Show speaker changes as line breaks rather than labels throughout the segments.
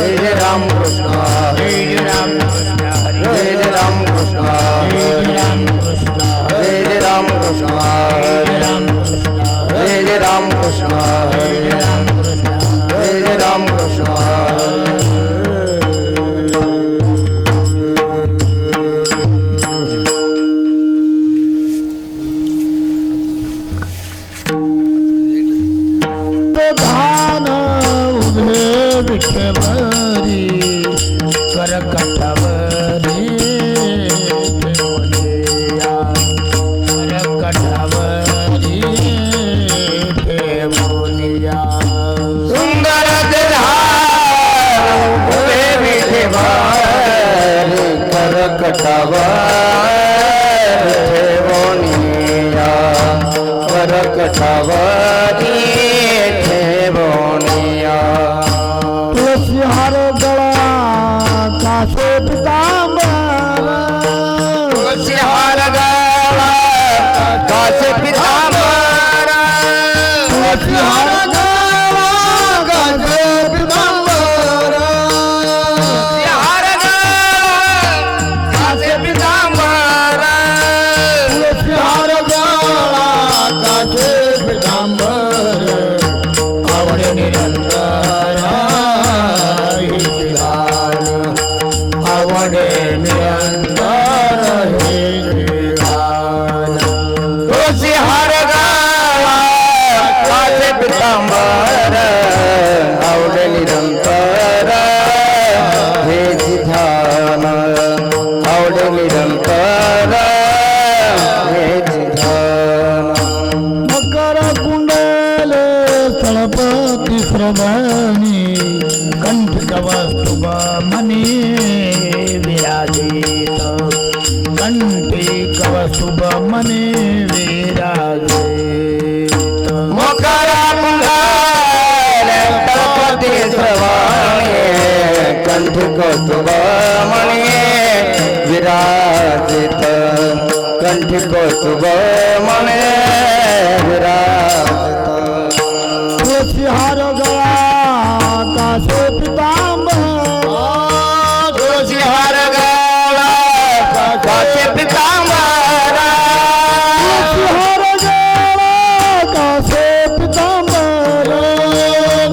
जय राम कृष्ण
जय राम कृष्ण
जय राम कृष्ण
जय राम कृष्ण
जय राम कृष्ण
जय राम कृष्ण
जय राम कृष्ण
जय राम कृष्ण
जय राम
धान उभे विठ्ठवरी करकटावरी ठेवलिया करकटावरी ठेवलिया
सुंदर जहार उभे विठेवर करकटावर ठेवोनिया करकटावरी ठेवोनिया
तुलसी हार गळा कासे पितांबर
तुलसी हार गळा कासे पितांबर
तुलसी हार गळा कासे पितांबर
हार गळा कासे पितांबर
तुलसी हार गळा कासे पितांबर आवडे निरंतर हे गान आवडे निरंतर हे गान
तुळशी हार गळा कासे पितांबर आवडे निरंतर हे ध्यान आवडे निरंतर हे ध्यान
मकर कुंडले स्थळपती श्रवणी कंठिक वस्तुभ मनी विराजित कंठिक वस्तुभ मनी विराजित
मकर कुंडल तळपती श्रवणे कंठ कौस्तुभ मणी विराजित कंठ कौस्तुभ मणी विराजित
तुळसी हार गळा कासे पितांबर
तुळशी हार गळा कासे पितांबर
तुळसी हार गळा कासे पितांबर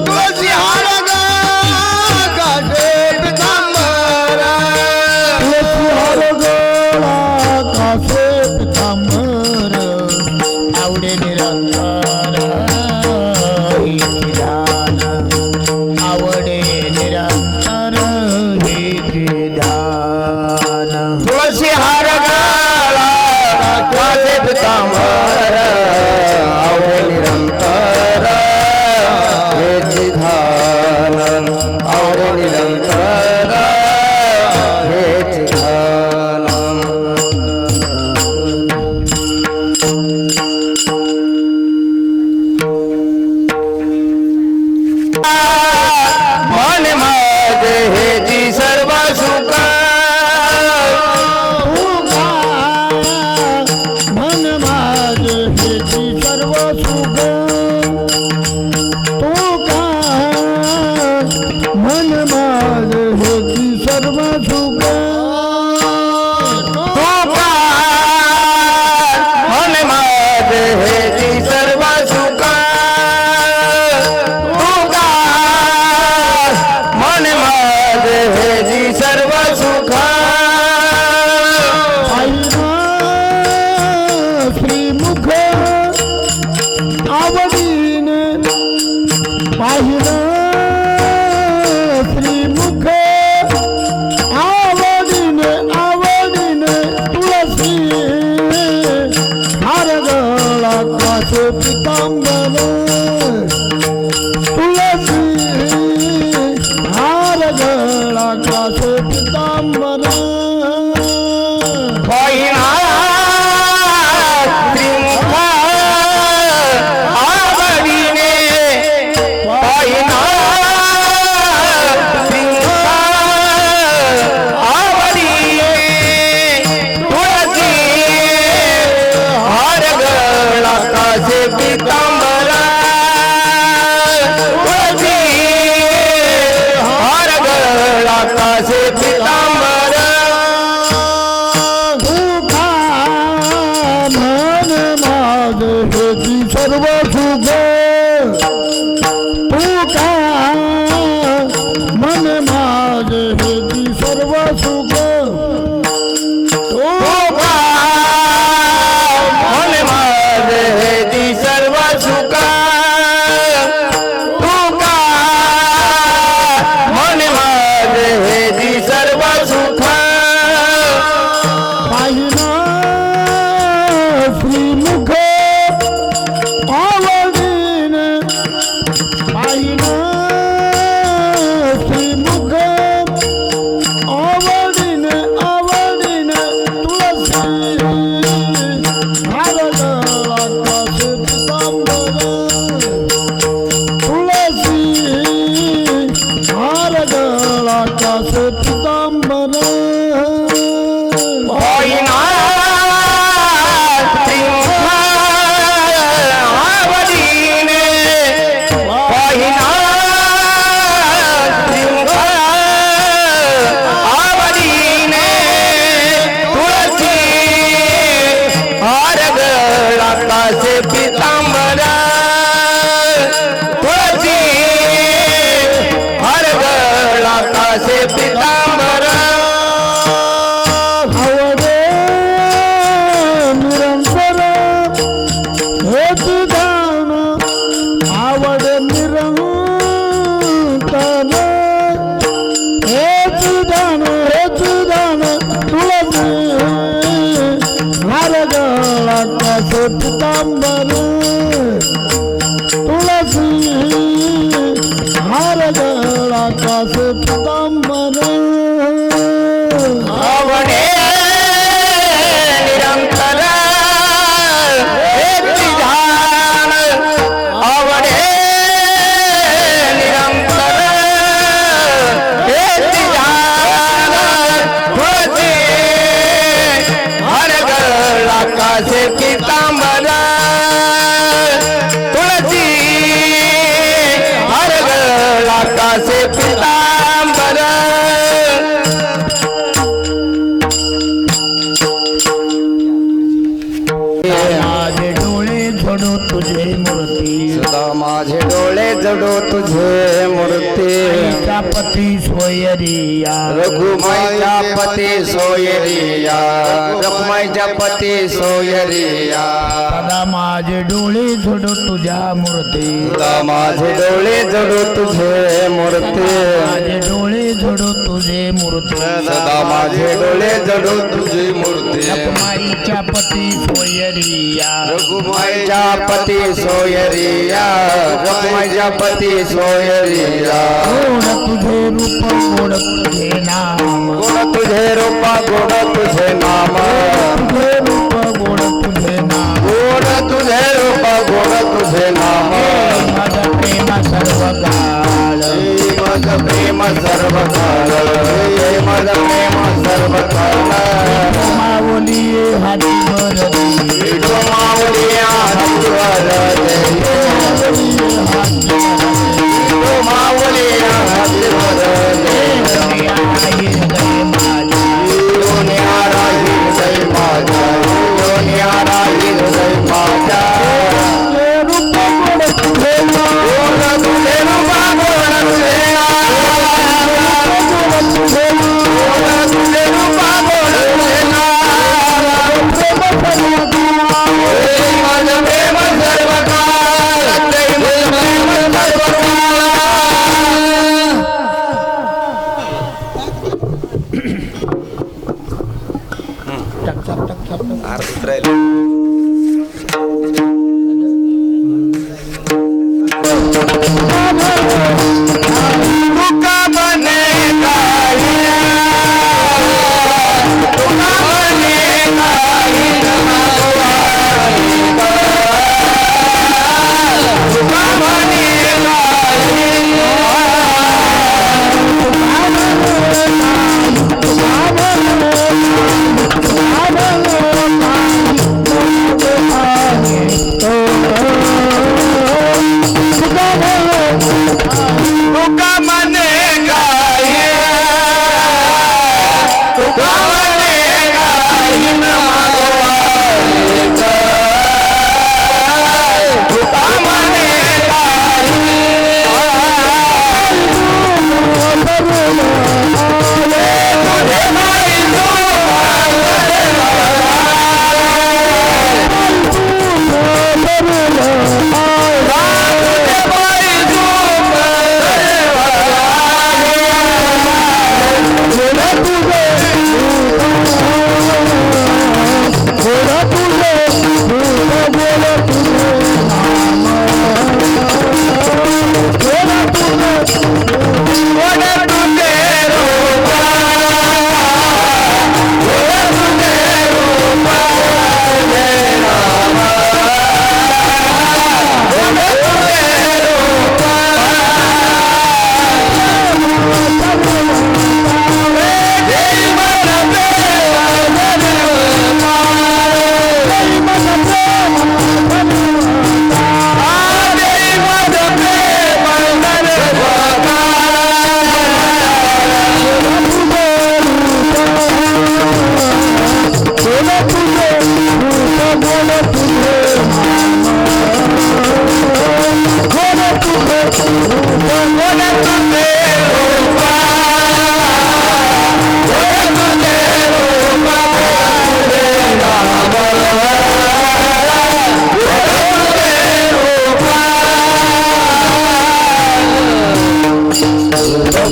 तुळशी हार गळा कासे पितांबर
तुळसी हार गळा कासे पितांबर आवडे निरंतर हे ध्यान आवडे निरंतर हे ध्यान
तुळशी हार गळा कासे पितांबर आवडे निरंतर हे ध्यान आवडे निरंतर हे ध्यान मन माझे हे जी सर्व सुख
मन माझे हेची सर्व सुख तू का मन माझे हेची सर्व सुख
मन माझे हे जी सर्व सुख मन माझे हे जी सर्व सुख
श्रीमुख आवडीने पाहिलं श्रीमुख आवडीने आवडीने तुळसी हार गळा कासे पितांबर तुळसी हार गळा कासे पितांबर
पाहिना त्रिमुख आवडीने पाहिना त्रिमुख आवडीने तुळसी हार गळा कासे पितांबर तुळसी हार गळा कासे पितांबर
तुका मन माझे हेची सर्व सुख तुका मन माझे हेची सर्व सुख
तुका मन माझे हेची सर्व सुख तुका मन माझे हेची सर्व सुख
पाहिना श्रीमुख आवडीने पाहिना श्रीमुख आवडीने आवडीने तुळसी हारगळा कासे पितांबर
होईना सिंह आवडीने होईना सिंह आवडीने तुळसी हारगळा कासे पितांबर तुळसी हारगळा कासे पितांबर
आवडे निरंतर हेच दान आवड निरंतर हेच दान तुळसी हारगळा कासे पितांबर तुळसी हारगळा कासे पितांबर
आवडे निरंतर हेच ध्यान आवडे निरंतर हेच ध्यान तुळसी हरगळा कासे पितांबर तुळसी हरगळा कासे पितांबर
माझे डोळे झोडो तुझे मूर्ती
सुधा माझे डोळे जडो तुझे मूर्ती
आईचा पती सोयरिया
रघुमाईच्या पती सोयरिया रघुमाईच्या पती सोयरिया
सदा माझे डोळे झोडो तुझ्या मूर्ती
सुधा माझे डोळे जडो तुझे मूर्ती
माझे डोळे झोडो तुझे मूर्ती
सदा माझे डोळे जडो तुझी मूर्ती
माईच्या पती सोयरिया
रघुमाईच्या पती सोयरिया रघुमाईच्या पती सोयरिया
गोड तुझे रूप गोड तुझे नाम
गोड तुझे रूपा गोड तुझे नाम
तुझे रूप गोड तुझे नाम
गोड तुझे रूपा गोड तुझे नाम
माझा प्रेम सर्व काळ
माझं प्रेम सर्व काळ माझं प्रेम सर्व काळ
माऊली हाती भरली
विठो माऊली हातीवर दे. विठो माऊली हातीवर दे. दुनियाला हृदय माझा दुनियाला हृदय माझा गोड तुझे रूपा गोड तुझे नाम गोड तुझे रूपा गोड तुझे नाम माझं प्रेम सर्व काळ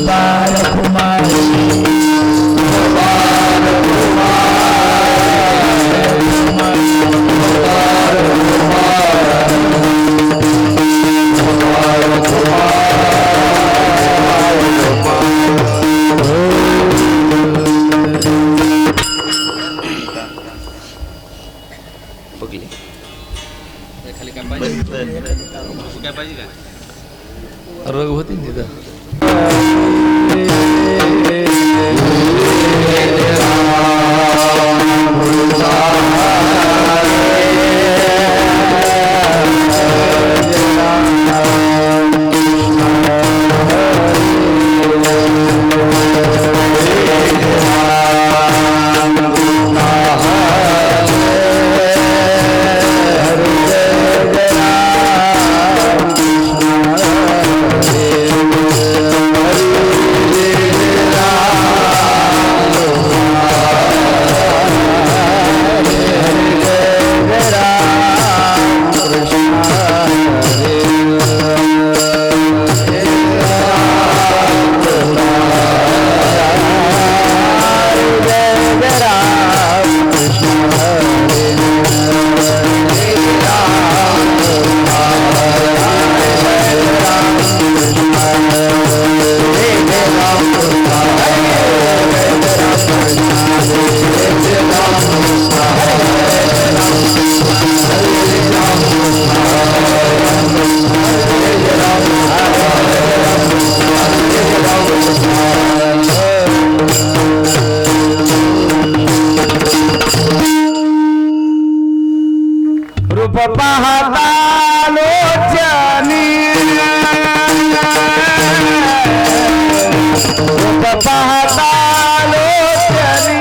गोपाल कुमारी
रग होती तिथं रूप पाहता लोचनी रूप पाहता लोचनी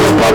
रूप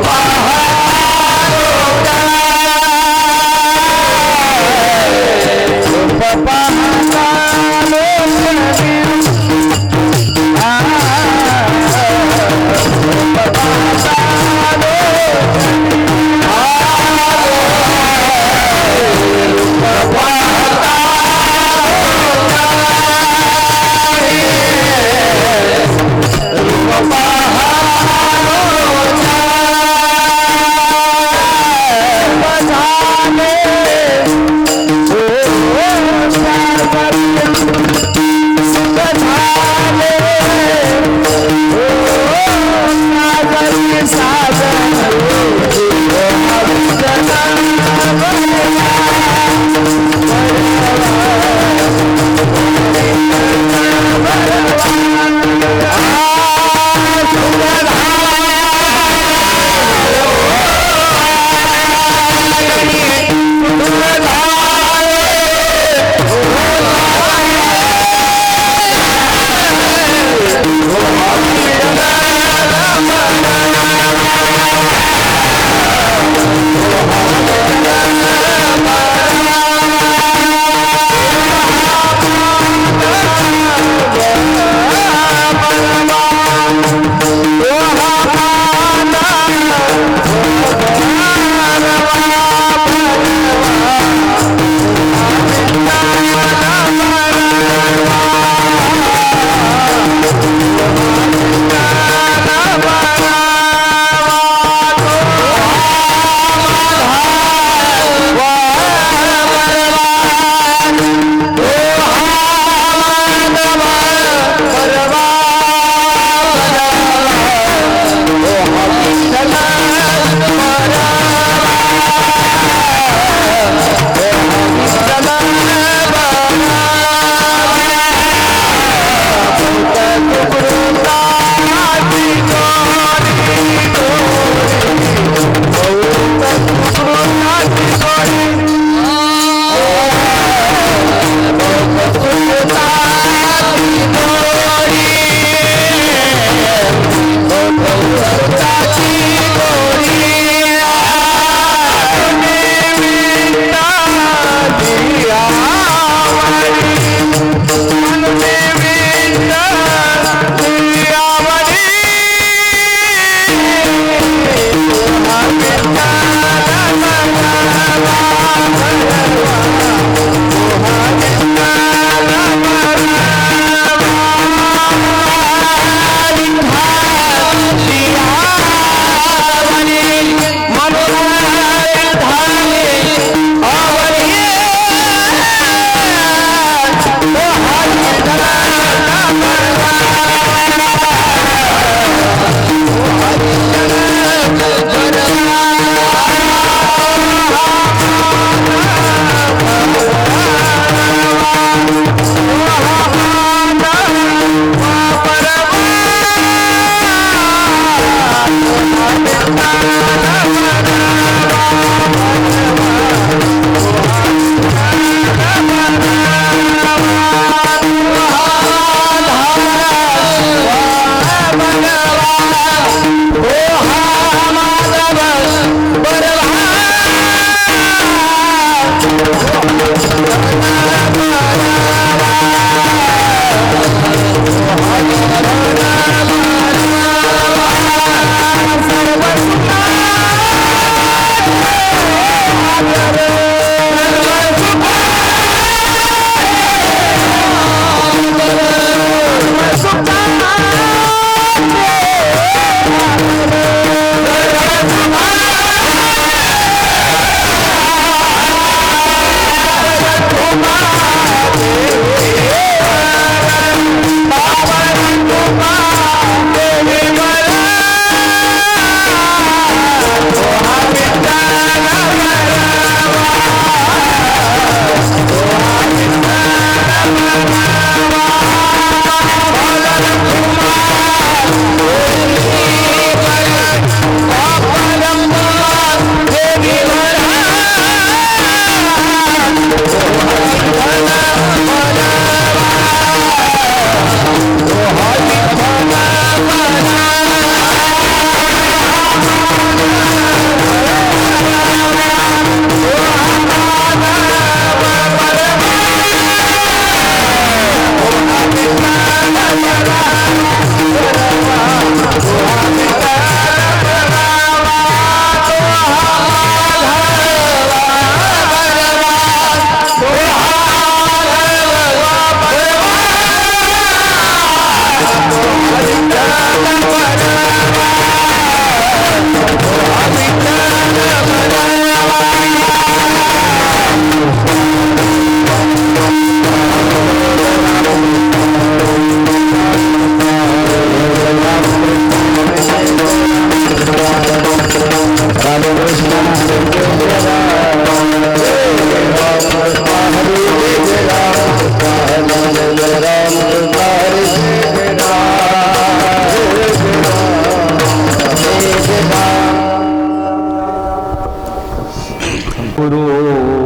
गुरु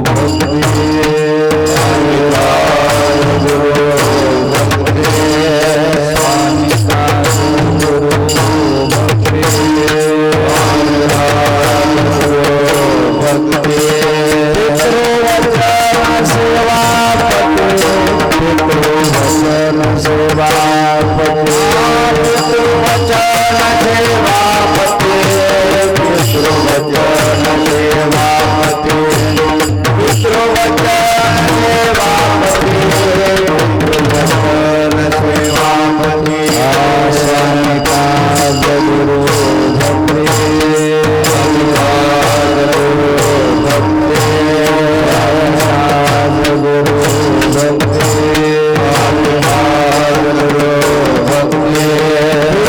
भक्ति गुरु भक्ति स्वामी का गुरु भक्ति भक्ति पितृवचन सेवापति पितृवचन सेवापति पितृवचन सेवापति पितृवचन सेवापति पितृवचन सेवापति पितृवचन सेवापति स्वामी का गुरु भक्ति गुरु भक्ति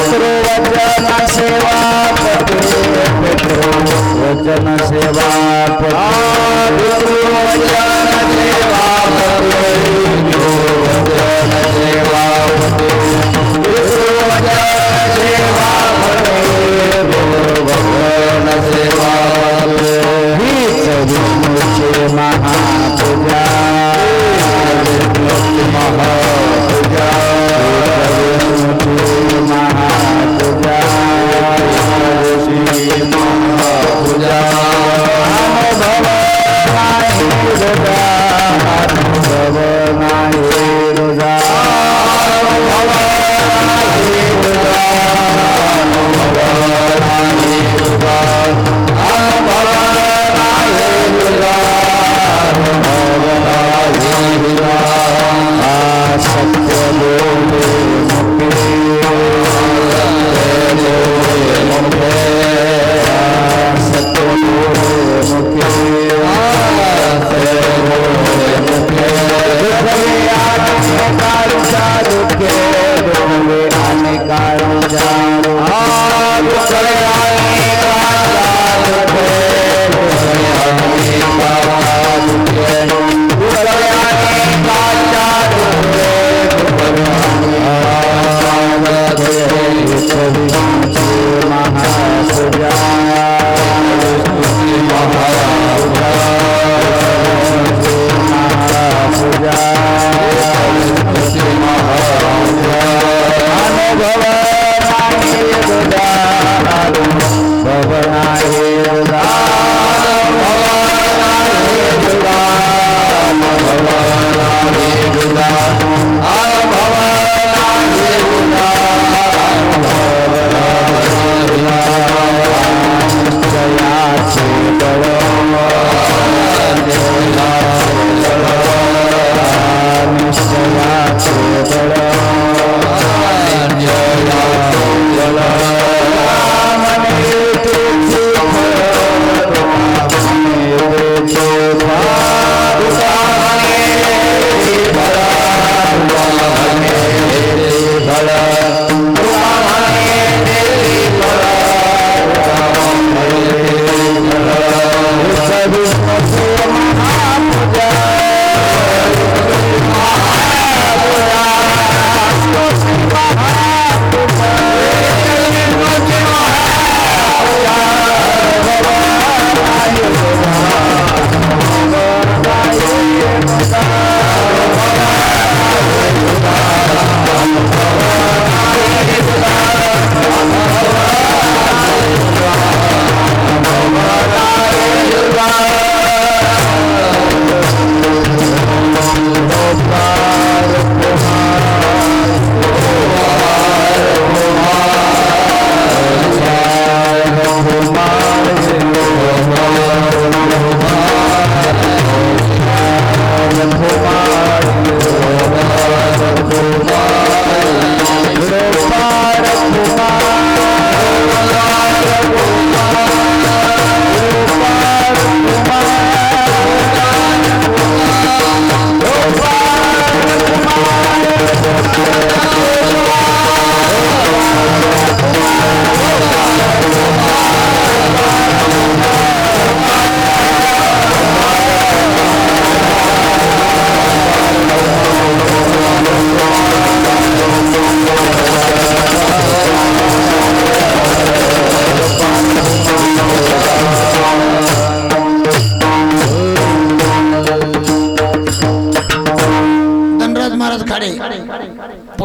पितृवचन सेवापति पितृवचन सेवापति पितृवचन सेवापति पितृवचन सेवापति पितृवचन सेवापति पितृवचन सेवापति विष्णुचे महापूजा विष्णुचे महापूजा विष्णुचे महापूजा ऋषि महापूजा अनुभव नाही रुजा अनुभव नाही रुजा अनुभव नाही रुजा अनुभव नाही रुजा अनुभव नाही रुजा अनुभव नाही रुजा सत्य बोले मुखे सत्य बोले मुखे दुखे दुखे आने कारण जानो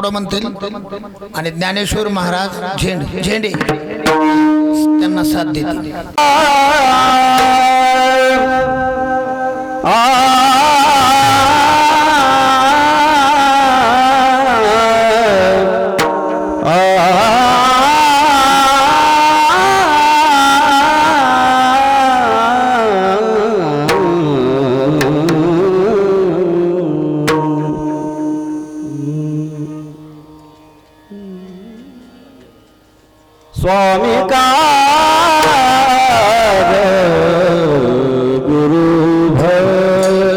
पुढं म्हणतील आणि ज्ञानेश्वर महाराज झेंडे त्यांना साथ देतील.
स्वामी का गुरु भय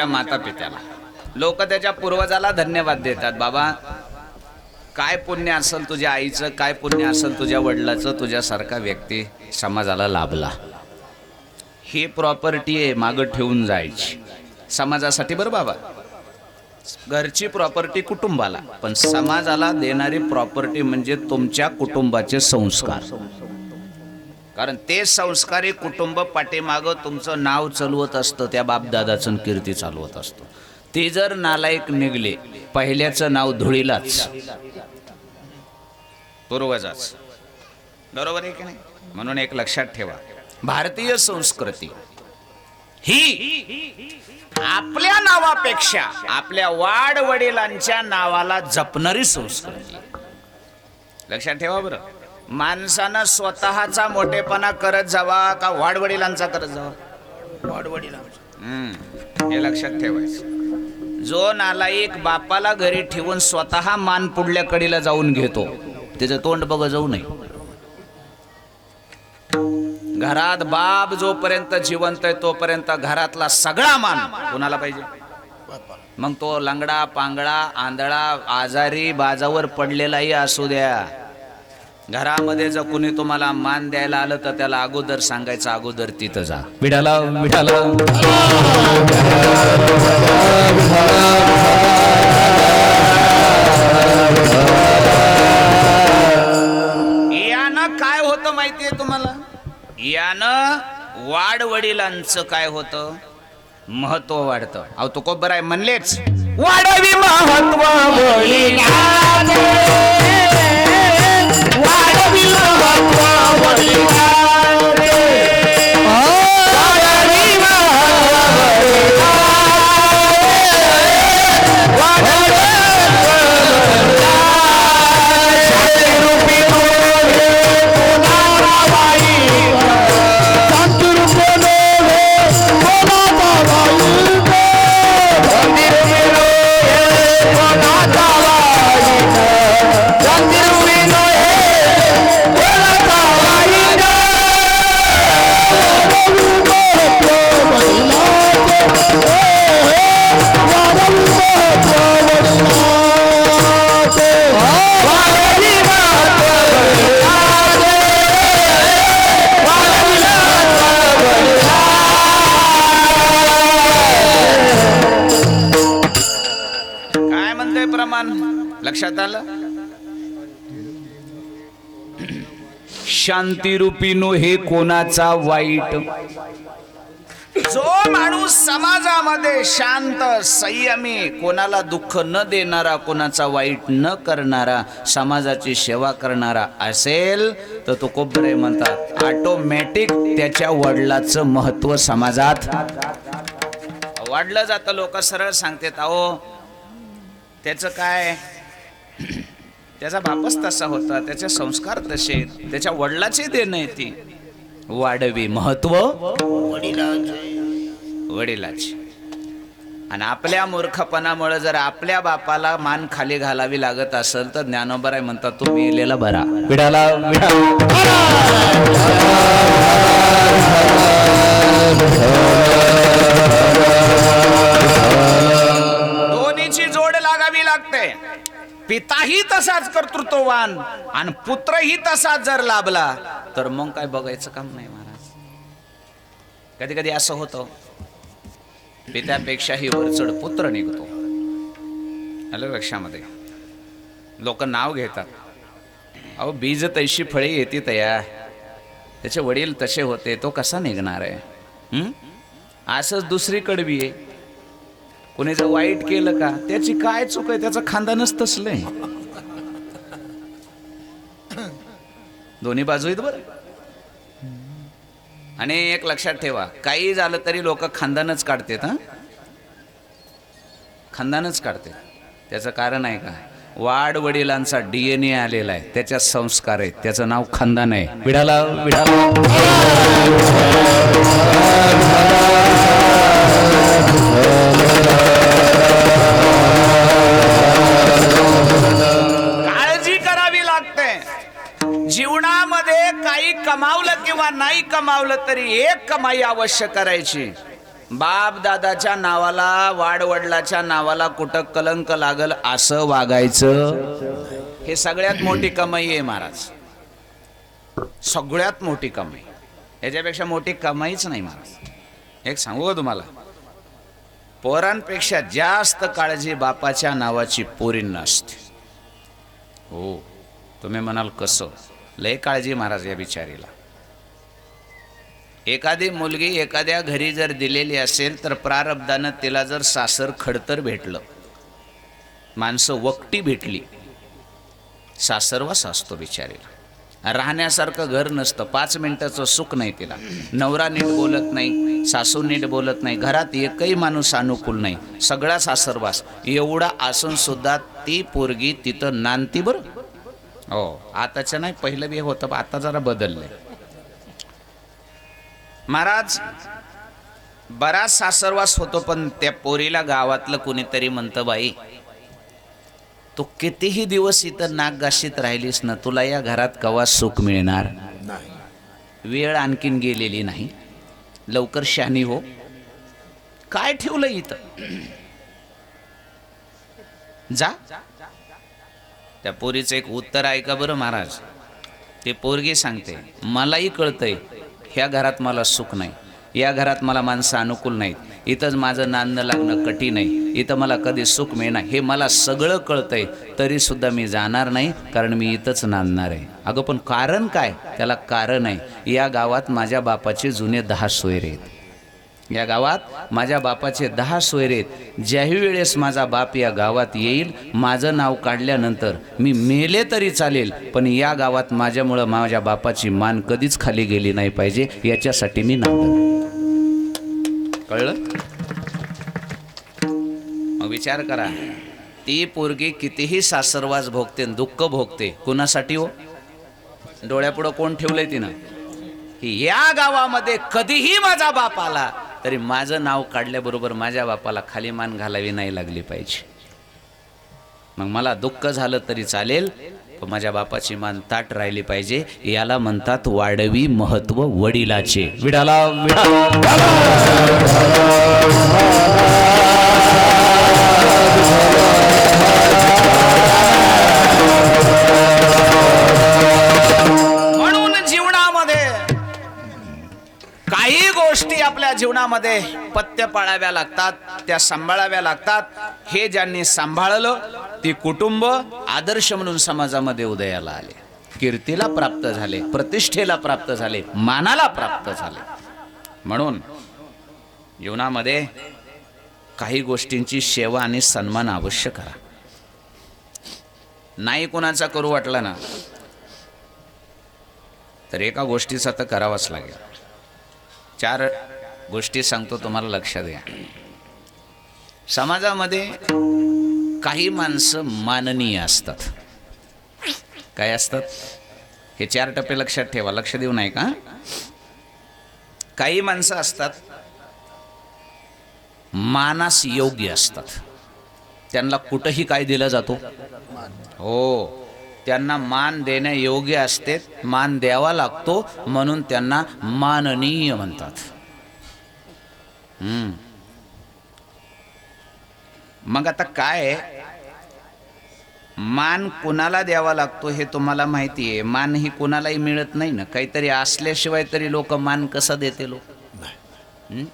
त्याच्या माता पित्याला. लोक त्याच्या पूर्वजाला धन्यवाद देतात. बाबा काय पुण्य असेल तुझ्या आईचं, काय पुण्य असेल तुझ्या वडिलाचं, तुझ्यासारखा व्यक्ती समाजाला लाभला. ही प्रॉपर्टी आहे मागं ठेवून जायची समाजासाठी. बरं बाबा, घरची प्रॉपर्टी कुटुंबाला, पण समाजाला देणारी प्रॉपर्टी म्हणजे तुमच्या कुटुंबाचे संस्कार. कारण ते संस्कारी कुटुंब पाठीमागं तुमचं नाव चालवत असतं, त्या बापदादाचं कीर्ती चालवत असतं. ते जर नालायक निघले, पहिल्याचं नाव धुळीलाच, पूर्वजाच. बरोबर आहे की नाही? म्हणून एक लक्षात ठेवा, भारतीय संस्कृती ही आपल्या नावापेक्षा आपल्या वाडवडिलांच्या नावाला जपणारी संस्कृती. लक्षात ठेवा बरं. माणसानं स्वतःचा मोठेपणा करत जावा का वाडवडिलांचा करत जावा? वाडवडिलांचा. हे लक्षात ठेवायचं. जो नालायक बापाला घरी ठेवून स्वतः मान पुढल्या कडीला जाऊन घेतो, त्याचं तोंड बघ जाऊ नये. घरात बाप जोपर्यंत जिवंत आहे तोपर्यंत घरातला सगळा मान कोणाला पाहिजे? मग तो लंगडा पांगडा आंधळा आजारी बाजावर पडलेलाही असू द्या, घरामध्ये जर कुणी तुम्हाला मान द्यायला आलं तर त्याला अगोदर सांगायचं, अगोदर तिथं जा. विठाला विठाला. यानं काय होतं माहितीये तुम्हाला? यानं वाडवडिलांचं काय होतं? महत्व वाढतं. अहो तो कोबर आहे म्हणलेच, वाढवी महत्व वडिलांचे, वाढवी महत्व वडिलांचे, वाढवी लक्षात आलं? शांतिरूपीनो हे कोणाचा वाईट. जो माणूस समाजामध्ये शांत संयमी, कोणाला दुःख न देणारा, कोणाचा वाईट न करणारा, समाजाची सेवा करणारा असेल तर तो कोबरे म्हणतात ऑटोमॅटिक त्याच्या वडिलाचं महत्व समाजात वाढलं जातं. लोक सरळ सांगतात, अहो त्याचं काय, त्याचा बापच तसा होता, त्याचे संस्कार तसे, त्याच्या वडिलाचे देणं आहे. ती वाढवी महत्व वडिलाचे. आणि आपल्या मूर्खपणामुळे जर आपल्या बापाला मान खाली घालावी लागत असेल तर ज्ञानोबराय म्हणतात तो मेलेला बरा. विडाला दोन्हीची जोड लागावी लागते. पिताही तसाच कर्तृत्ववान आणि पुत्रही तसाच जर लाभला तर मग काय बघायचं काम नाही महाराज. कधी कधी असं होतं, पित्यापेक्षाही वरचढ पुत्र निघतो. आलं लक्षामध्ये? लोक नाव घेतात, अहो बीज तैशी फळे येते तया, त्याचे वडील तसे होते, तो कसा निघणार आहे? असंच दुसरीकडे बी आहे. कोणी जर वाईट केलं का, त्याची काय चूक आहे? त्याचं खानदानच तसलंय. दोन्ही बाजू आहेत बरं. आणि एक लक्षात ठेवा, काही झालं तरी लोक खानदानच काढतात. खानदानच काढतात. त्याचं कारण आहे का? वाड वडिलांचा DNA आलेला आहे, त्याच्यात संस्कार आहेत, त्याचं नाव खानदान आहे. विडाला विडाला काळजी करावी लागते. जीवनामध्ये काही कमावलं किंवा नाही कमावलं तरी एक कमाई अवश्य करायची. बाप दादाच्या नावाला वाडवडिलाच्या नावाला कुठं कलंक लागल असं वागायचं हे सगळ्यात मोठी कमाई आहे महाराज. सगळ्यात मोठी कमाई, याच्यापेक्षा मोठी कमाईच नाही महाराज. एक सांगू का तुम्हाला, पोरांपेक्षा जास्त काळजी बापाच्या नावाची पोरींना असते. हो, तुम्ही म्हणाल कसं, लय काळजी महाराज या बिचारीला. एखादी मुलगी एखाद्या घरी जर दिलेली असेल तर प्रारब्धानं तिला जर सासर खडतर भेटलं, माणसं वकटी भेटली, सासरवास असतो बिचारीला. राहण्यासारखं घर नसतं, 5 मिनिटाचं सुख नाही तिला. नवरा नीट बोलत नाही, सासू नीट बोलत नाही, घरात एकही माणूस अनुकूल नाही, सगळा सासरवास. एवढा असून सुद्धा ती पोरगी तिथं नांदती बरं. हो, आताच्या नाही, पहिलं बी होतं, आता जरा बदललंय महाराज. बराच सासरवास होतो, पण त्या पोरीला गावातलं कुणीतरी म्हणतं, बाई तू कितीही दिवस इथं नाकगाशीत राहिलीस ना, तुला या घरात कवा सुख मिळणार
नाही.
वेळ आणखीन गेलेली नाही, लवकर शहाणी हो. काय ठेवलं इथं, जा. त्या पोरीचं एक उत्तर ऐका बरं महाराज. ते पोरगी सांगते, मलाही कळतंय ह्या घरात मला सुख नाही, या घरात मला माणसं अनुकूल नाहीत, इथंच माझं नांदणं लागणं कठीण आहे, इथं मला कधी सुख मिळणार हे मला सगळं कळतंय, तरी सुद्धा मी जाणार नाही, कारण मी इथंच नांदणार आहे. अगं पण कारण काय, त्याला कारण आहे, या गावात माझ्या बापाचे जुने 10 सोयरे आहेत, या गावात माझ्या बापाचे 10 सोयरे आहेत. ज्याही वेळेस माझा बाप या गावात येईल, माझं नाव काढल्यानंतर मी मेले तरी चालेल, पण या गावात माझ्यामुळं माझ्या बापाची मान कधीच खाली गेली नाही पाहिजे, याच्यासाठी मी नांदणार. कळलं? मग विचार करा, ती पोरगी कितीही सासरवास भोगते, दुःख भोगते, कुणासाठी हो? डोळ्यापुढं कोण ठेवलंय तिनं? या गावामध्ये कधीही माझा बाप आला तरी माझं नाव काढल्याबरोबर माझ्या बापाला खाली मान घालावी नाही लागली पाहिजे. मग मला दुःख झालं तरी चालेल, पण माझ्या बापाची मान ताट राहिली पाहिजे. याला म्हणतात वाढवी महत्व वडिलाचे. विडाला म्हणून जीवनामध्ये काही गोष्टी आपल्या जीवनामध्ये पथ्य पाळाव्या लागतात, त्या सांभाळाव्या लागतात. हे ज्यांनी सांभाळलं ती कुटुंब आदर्श म्हणून समाजामध्ये उदयाला आले, कीर्तीला प्राप्त झाले, प्रतिष्ठेला प्राप्त झाले, मानाला प्राप्त झाले. म्हणून जीवनामध्ये काही गोष्टींची सेवा आणि सन्मान अवश्य करा. नाही कोणाचा करू वाटला ना तर एका गोष्टीचा तर करावाच लागेल. 4 गोष्टी सांगतो, तुम्हाला लक्षात घ्या. समाजामध्ये काही माणसं माननीय असतात. काय असतात? हे 4 टप्पे लक्षात ठेवा, लक्ष देऊ नये का. काही माणसं असतात मानास योग्य असतात, त्यांना कुठंही काय दिला जातो. हो, त्यांना मान देण्या योग्य असते, मान द्यावा लागतो, म्हणून त्यांना माननीय म्हणतात. मग आता काय, मान कुणाला द्यावा लागतो हे तुम्हाला माहिती आहे. मान ही कुणालाही मिळत नाही ना, काहीतरी असल्याशिवाय तरी लोक मान कसं देते. लोक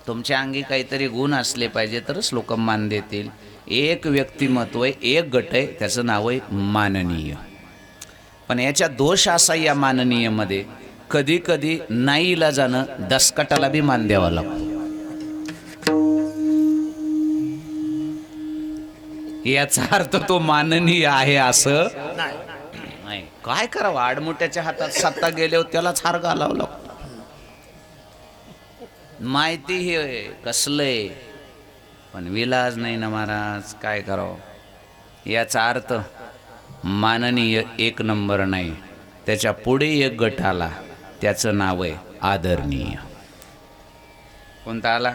तुमच्या अंगी काहीतरी गुण असले पाहिजे तरच लोक मान देतील. एक व्यक्तिमत्व आहे, एक गट आहे, त्याचं नाव आहे माननीय. पण याच्या दोष असा या माननीयमध्ये, कधी कधी नाईलाजानं दसकटाला बी मान द्यावा लागतो. याचा अर्थ तो माननीय आहे असं नाही. काय करावं, आडमोठ्याच्या हातात सत्ता गेल्यावर त्यालाच हार घालावं लागतो. माहिती हे कसलंय, पण विलाज नाही ना महाराज, काय करावं. याचा अर्थ माननीय 1 नंबर नाही, त्याच्या पुढे एक गट आला, त्याचं नाव आहे आदरणीय. कोणता आला?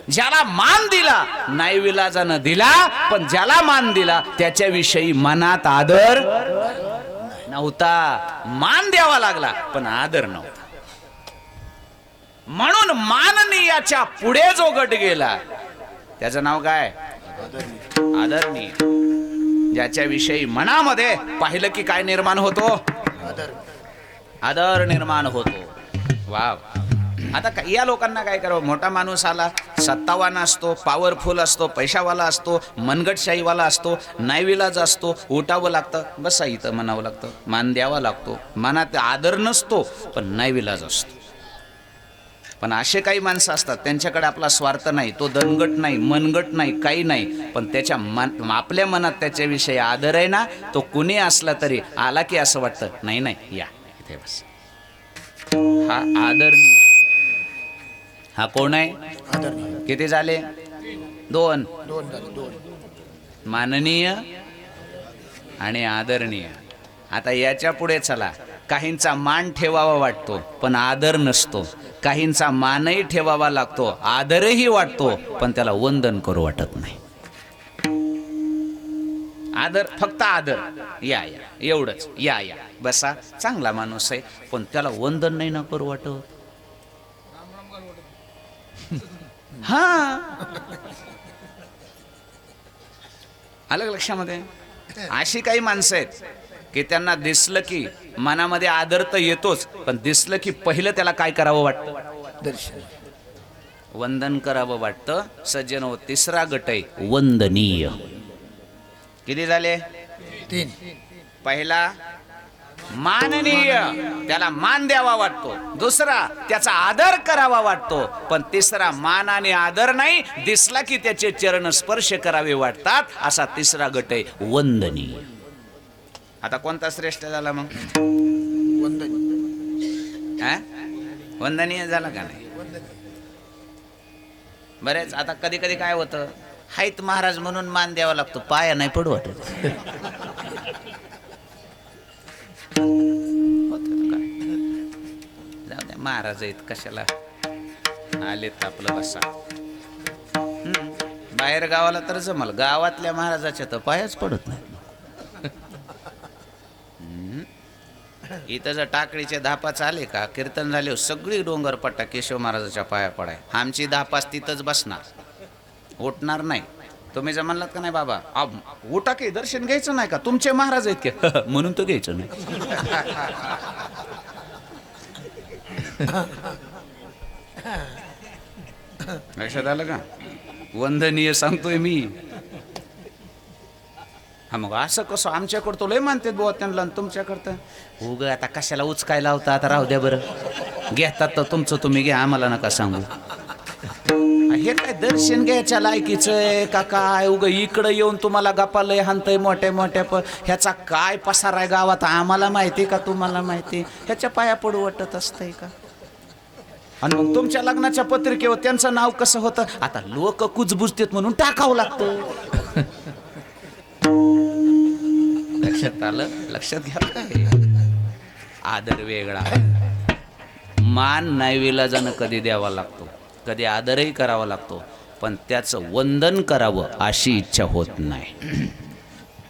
ज्याला मान दिला, नाही विलाजानं दिला, पण ज्याला मान दिला त्याच्याविषयी मनात आदर नव्हता. मान द्यावा लागला पण आदर नव्हता. म्हणून माननीयाच्या पुढे जो गट गेला त्याचं नाव काय? आदरणीय. ज्याच्याविषयी मनामध्ये पाहिलं की काय निर्माण होतो? आदर निर्माण होतो. वाव. आता या लोकांना काय करावं? मोठा माणूस आला, सत्तावान असतो, पॉवरफुल असतो, पैशावाला असतो, मनगटशाहीवाला असतो, नायविलाज असतो, उठावं लागतं, बसा इथं म्हणावं लागतं, मान द्यावा लागतो. मनात आदर नसतो पण नायविलाज असतो. पण असे काही माणसं असतात त्यांच्याकडे आपला स्वार्थ नाही, तो दणगट नाही, मनगट नाही, काही नाही, पण त्याच्या आपल्या मनात त्याच्याविषयी आदर आहे ना. तो कुणी असला तरी आला की असं वाटतं नाही नाही या इथे बस. हा आदरणीय. हा कोण आहे? किती झाले? दोन. माननीय आणि आदरणीय. आता याच्या पुढे चला. काहींचा मान ठेवावा वाटतो पण आदर नसतो, काहींचा मानही ठेवावा लागतो, आदरही वाटतो, पण त्याला वंदन करू वाटत नाही. आदर, फक्त आदर, या या एवढंच, या या बसा, चांगला माणूस आहे, पण त्याला वंदन नाही ना करू वाटत. हा, आलं लक्षामध्ये? अशी काही माणसं आहेत की त्यांना दिसलं की मनामध्ये आदर तर येतोच, पण दिसलं की पहिलं त्याला काय करावं वाटतं?
दर्शन,
वंदन करावं वाटतं. सज्जन हो, तिसरा गट आहे वंदनीय. किती झाले?
3.
पहिला माननीय, त्याला मान द्यावा वाटतो. दुसरा त्याचा आदर करावा वाटतो. पण तिसरा मान आणि आदर नाही, दिसला की त्याचे चरण स्पर्श करावे वाटतात, असा तिसरा गट आहे वंदनीय. आता कोणता श्रेष्ठ झाला मग? वंदनीय झाला का नाही? बरेच आता कधी कधी काय होतं, हायत महाराज म्हणून मान द्यावा लागतो, पाया नाही पडू वाटत. जाऊ द्या, महाराज आहेत कशाला आलेत आपलं, बसा. बाहेर गावाला तर जमल, गावातल्या महाराजाच्या तर पायाच पडत नाही. इथं जर टाकळीचे धापा चाले का कीर्तन झाले, सगळी डोंगरपट्टा केशव महाराजाच्या पाया पडाय. आमची धापास तिथंच बसणार, उठणार नाही. तुम्ही जर म्हणलात का नाही बाबा उठा की दर्शन घ्यायचं नाही का, तुमचे महाराज आहेत की म्हणून तो घ्यायचं नाही. लक्षात आलं का? वंदनीय सांगतोय मी. हा, मग असं कसं? आमच्याकडं तो लय मानते बुवा त्यांना, तुमच्याकडं उग आता कशाला उचकाय लावता? आता राहू द्या बरं, घेतात तर तुमचं तुम्ही घ्या, आम्हाला नका सांगू. हे काय दर्शन घ्यायच्या लायकीचं आहे का काय? उग इकडं येऊन तुम्हाला गप्पा लय हाणतंय मोठ्या मोठ्या, पण ह्याचा काय पसार आहे गावात, आम्हाला माहिती का तुम्हाला माहिती? ह्याच्या पाया पडू वाटत असतंय का? आणि मग तुमच्या लग्नाच्या पत्रिकेवर त्यांचं नाव कसं होतं? आता लोक कुजबुजतेत म्हणून टाकावं लागतं. लक्षात आलं? लक्षात घ्या. काय आदर वेगळा, मान नायविलाजानं कधी द्यावा लागतो, कधी आदरही करावा लागतो, पण त्याचं वंदन करावं अशी इच्छा होत नाही.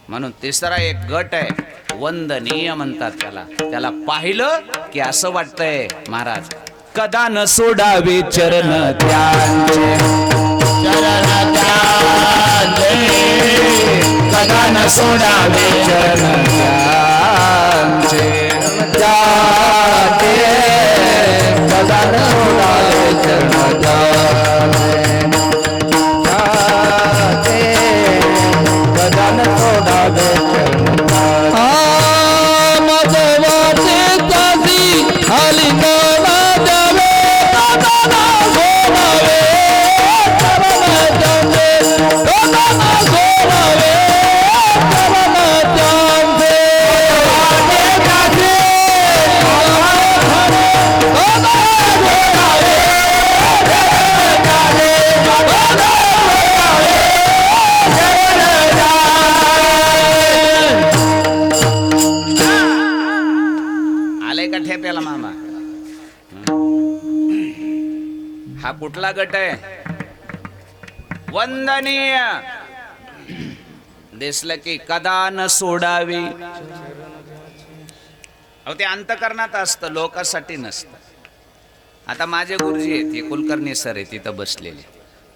म्हणून तिसरा एक गट आहे वंदनीय म्हणतात त्याला. त्याला पाहिलं की असं वाटतंय महाराज कदा न सोडावे चरण त्यांचे,
चरण त्यांचे, कदा न सोडावे चरण त्यांचे, जाते कदा न सोडावे चरण त्यांचे, जाते कदा न सोडावे चरण
ठेप्याला मामा. हा कुठला गट आहे? वंदनीय. दिसलं की कदा न सोडावी. अहो ते अंतकरणात असतं, लोकांसाठी नसतं. आता माझे गुरुजी आहेत, हे कुलकर्णी सर आहेत तिथं बसलेले.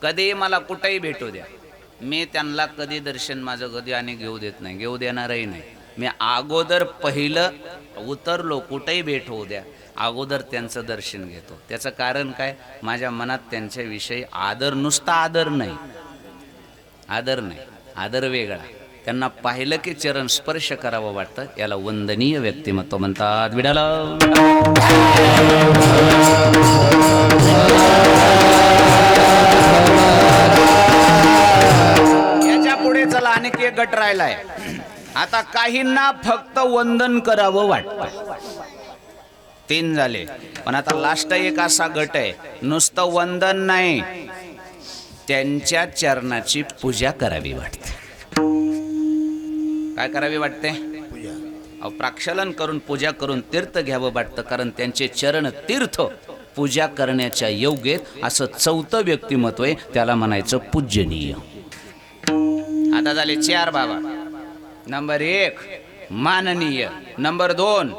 कधी मला कुठेही भेटू द्या, मी त्यांना कधी दर्शन माझं कधी आणि घेऊ देत नाही, घेऊ देणारही नाही. मी अगोदर पहिलं उतरलो, कुठेही भेट होऊ द्या, अगोदर त्यांचं दर्शन घेतो. त्याचं कारण काय, माझ्या मनात त्यांच्याविषयी आदर, नुसता आदर नाही, आदर नाही, आदर वेगळा. त्यांना पाहिलं की चरण स्पर्श करावं वाटतं, याला वंदनीय व्यक्तिमत्व म्हणतात. विडाला याच्या पुढे चला, आणखी एक गट राहिलाय. आता काहींना फक्त वंदन करावं वाटतं, 3 झाले. पण आता लास्ट एक असा गट आहे, नुसतं वंदन नाही, त्यांच्या चरणाची पूजा करावी वाटते. काय करावी वाटते? प्राक्षलन करून, पूजा करून तीर्थ घ्यावं वाटतं, कारण त्यांचे चरण तीर्थ पूजा करण्याच्या योग्य असं 4थं व्यक्तिमत्व आहे, त्याला म्हणायचं पूजनीय. आता झाले 4 बाबा. नंबर 1 माननीय, नंबर 2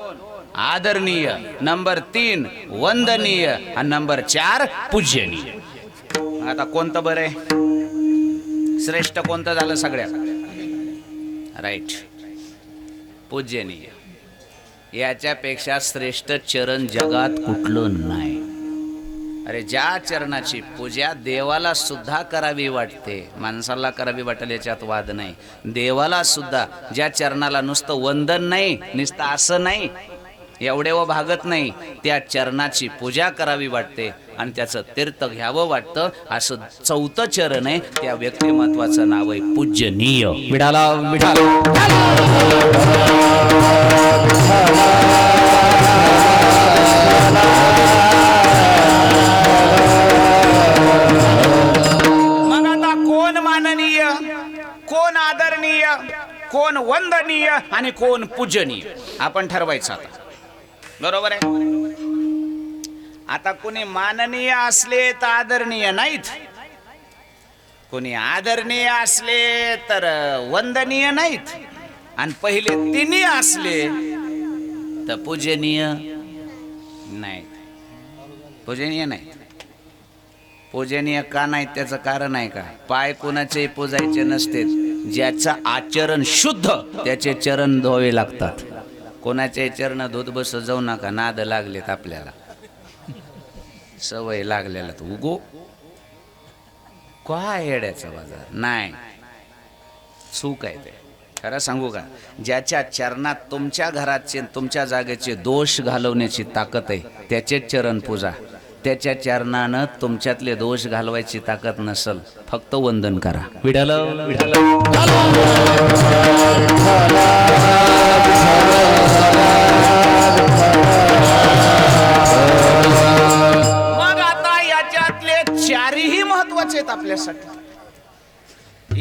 आदरणीय, नंबर 3 वंदनीय आणि नंबर 4 पूजनीय. आता कोणतं बरं आहे, श्रेष्ठ कोणतं झालं सगळ्यात? राईट, पूजनीय. याच्यापेक्षा श्रेष्ठ चरण जगात कुठलं नाही. अरे ज्या चरणाची पूजा देवाला सुद्धा करावी वाटते, माणसाला करावी वाटेल याच्यात वाद नाही, देवाला सुद्धा, ज्या चरणाला नुसतं वंदन नाही, नुसतं असं नाही, एवढे व भागत नाही, त्या चरणाची पूजा करावी वाटते आणि त्याचं तीर्थ घ्यावं वाटतं, असं 4थं चरण आहे. त्या व्यक्तिमत्वाचं नाव आहे पूजनीय. विडाला विडाला मग आता कोण माननीय, कोण आदरणीय, कोण वंदनीय आणि कोण पूजनीय आपण ठरवायचं आता. बरोबर आहे? आता कोणी माननीय असले तर आदरणीय नाहीत, कोणी आदरणीय असले तर वंदनीय नाहीत, आणि पहिले तिन्ही असले तर पूजनीय नाहीत. पूजनीय नाहीत. पूजनीय का नाहीत त्याचं कारण आहे का? पाय कोणाचे पूजायचे नसते, ज्याचं आचरण शुद्ध त्याचे चरण धुवावे लागतात. कोणाचे चरण धुत बस जाऊ नका, नाद लागलेत आपल्याला, सवय लागलेला तर उगो काय येड्याचा बाजार नाही, चूक आहे ते. खरं सांगू का, ज्याच्या चरणात तुमच्या घराचे, तुमच्या जागेचे दोष घालवण्याची ताकद आहे, त्याचेच चरण पूजा. त्याच्या चरणानं तुमच्यातले दोष घालवायची ताकद नसल, फक्त वंदन करा. विडाला विडाला मग आता याच्यातले 4ही महत्वाचे आहेत आपल्यासाठी.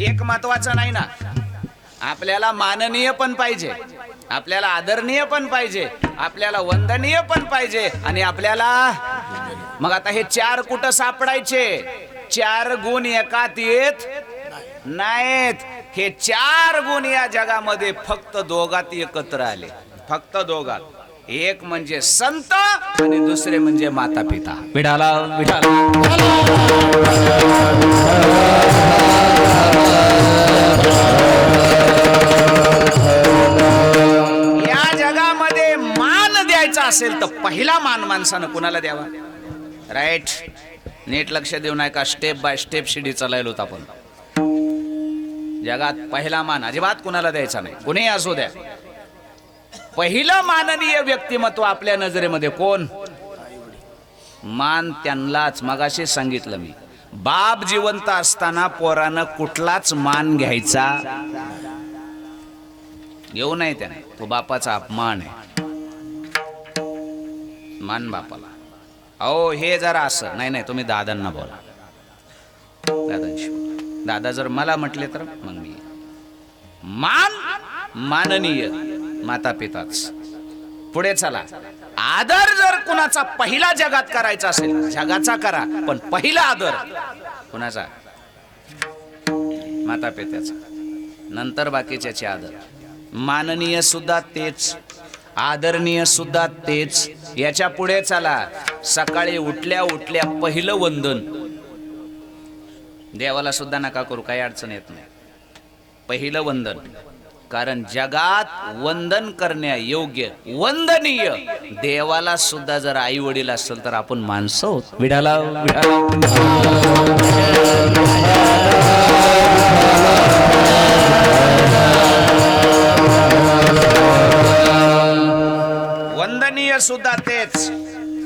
एक महत्वाचं नाही ना, आपल्याला माननीय पण पाहिजे, आपल्याला आदरणीय पण पाहिजे, आपल्याला वंदनीय पण पाहिजे, आणि आपल्याला, मग आता हे 4 कुठं सापडायचे? 4 गुण एकात येत नाहीत. हे 4 गुण या जगामध्ये फक्त दोघात एकत्र आले, फक्त दोघात. एक म्हणजे संत आणि दुसरे म्हणजे माता पिता. विडाला विडाला या जगामध्ये मान द्यायचा असेल तर पहिला मान माणसानं कुणाला द्यावा? राईट, नीट लक्ष देऊ नये का, स्टेप बाय स्टेप शिडी चालायलो होत आपण. जगात पहिला मान अजिबात कुणाला द्यायचा नाही, कुणीही असू द्या. पहिलं माननीय व्यक्तिमत्व आपल्या नजरेमध्ये कोण? मान त्यांनाच. मगाशी सांगितलं मी, बाप जिवंत असताना पोरानं कुठलाच मान घ्यायचा घेऊ नये त्याने, तो बापाचा अपमान आहे. मान बापाला. अहो हे जरा असं नाही, नाही तुम्ही दादांना बोला, दादांशी बोला. दादा जर मला म्हटले तर मग मी. मान माननीय माता पिताच. पुढे चला, आदर जर कुणाचा पहिला जगात करायचा असेल, जगाचा करा, पण पहिला आदर कुणाचा? माता पित्याचा, नंतर बाकीच्याचे आदर. माननीय सुद्धा तेच, आदरणीय सुद्धा तेच. याच्या पुढे चला, सकाळी उठल्या उठल्या पहिलं वंदन देवाला सुद्धा नका करू, काही अडचण येत नाही. पहिलं वंदन, कारण जगात वंदन करण्या योग्य वंदनीय देवाला सुद्धा जर आई वडील असेल तर आपण माणसं होत. विडाला वंदनीय सुद्धा तेच.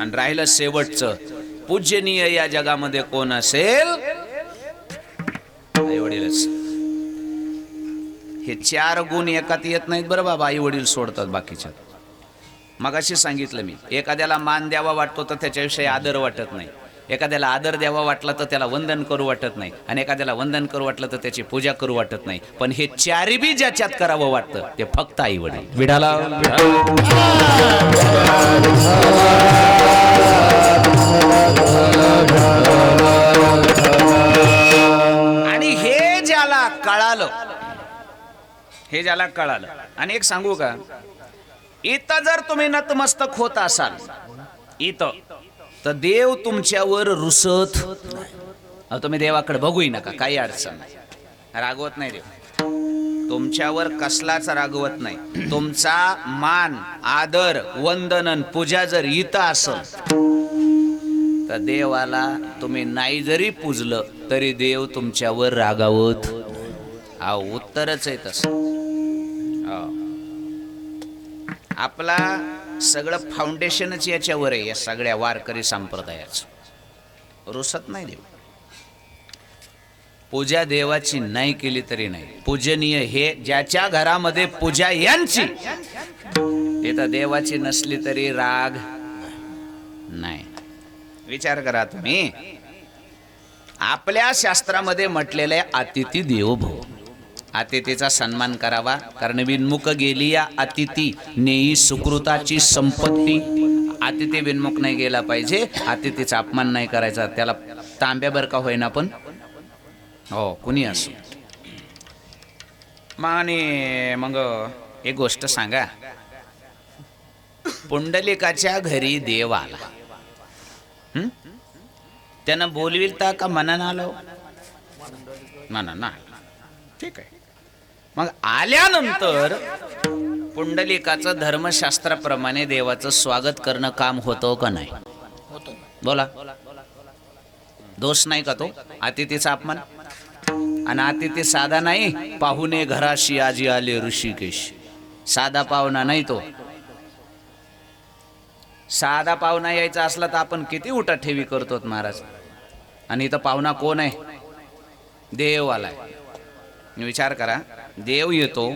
आणि राहिलं शेवटचं, पूजनीय या जगामध्ये कोण असेल? आई वडीलच. हे 4 गुण एकात येत नाहीत बरं बाबा, आई वडील सोडतात बाकीच्या. मगाशी सांगितलं मी, एखाद्याला मान द्यावा वाटतो तर त्याच्याविषयी आदर वाटत नाही, एखाद्याला आदर द्यावा वाटला तर त्याला वंदन करू वाटत नाही, आणि एखाद्याला वंदन करू वाटलं तर त्याची पूजा करू वाटत नाही. पण हे 4 बी ज्याच्यात करावं वाटतं ते फक्त आई वडील. विडाला आणि हे ज्याला कळालं, हे ज्याला कळालं. आणि एक सांगू का, इथं जर तुम्ही नतमस्तक होत असाल इथं, तर देव तुमच्यावर रुसत. तुम्ही देवाकडे बघूही नका, काही अडचण नाही, रागवत नाही देव तुमच्यावर, कसलाच रागवत नाही. तुमचा मान आदर वंदन पूजा जर इथं असेल तर देवाला तुम्ही नाही जरी पूजलं तरी देव तुमच्यावर रागावत. उत्तरच आहे तसं. आपला सगळं फाउंडेशनच याच्यावर आहे, या सगळ्या वारकरी संप्रदायाचं. रुसत नाही देव. पूजा देवाची नाही केली तरी नाही, पूजनीय हे ज्याच्या घरामध्ये पूजा यांची तिथं देवाची नसली तरी राग नाही. विचार करा तुम्ही, आपल्या शास्त्रामध्ये म्हटलेलं आहे अतिथी देवो भव. अतिथीचा सन्मान करावा, कारण विनमुख गेली या अतिथी नेई सुकृताची संपत्ती. अतिथी विनमुख नाही गेला पाहिजे, अतिथीचा अपमान नाही करायचा. त्याला तांब्याभर का होईना पण हो कुणी असो. आणि मग एक गोष्ट सांगा, पुंडलिकाच्या घरी देव आला, त्यानं बोलविलता का मनानं आलो? मनानं. ठीक आहे. मग आल्यानंतर पुंडलिकाचं धर्मशास्त्राप्रमाणे देवाचं स्वागत करणं काम होतं का नाही? बोला. दोष नाही का तो? अतिथीचा अपमान. आणि अतिथी साधा नाही, पाहुणे घराशी आजी आले ऋषिकेश. साधा पाहुणा नाही तो. साधा पाहुणा यायचा असला तर आपण किती उठा ठेवी करतो महाराज. आणि इथं पाहुणा कोण आहे? देव आलाय. विचार करा, देव येतो.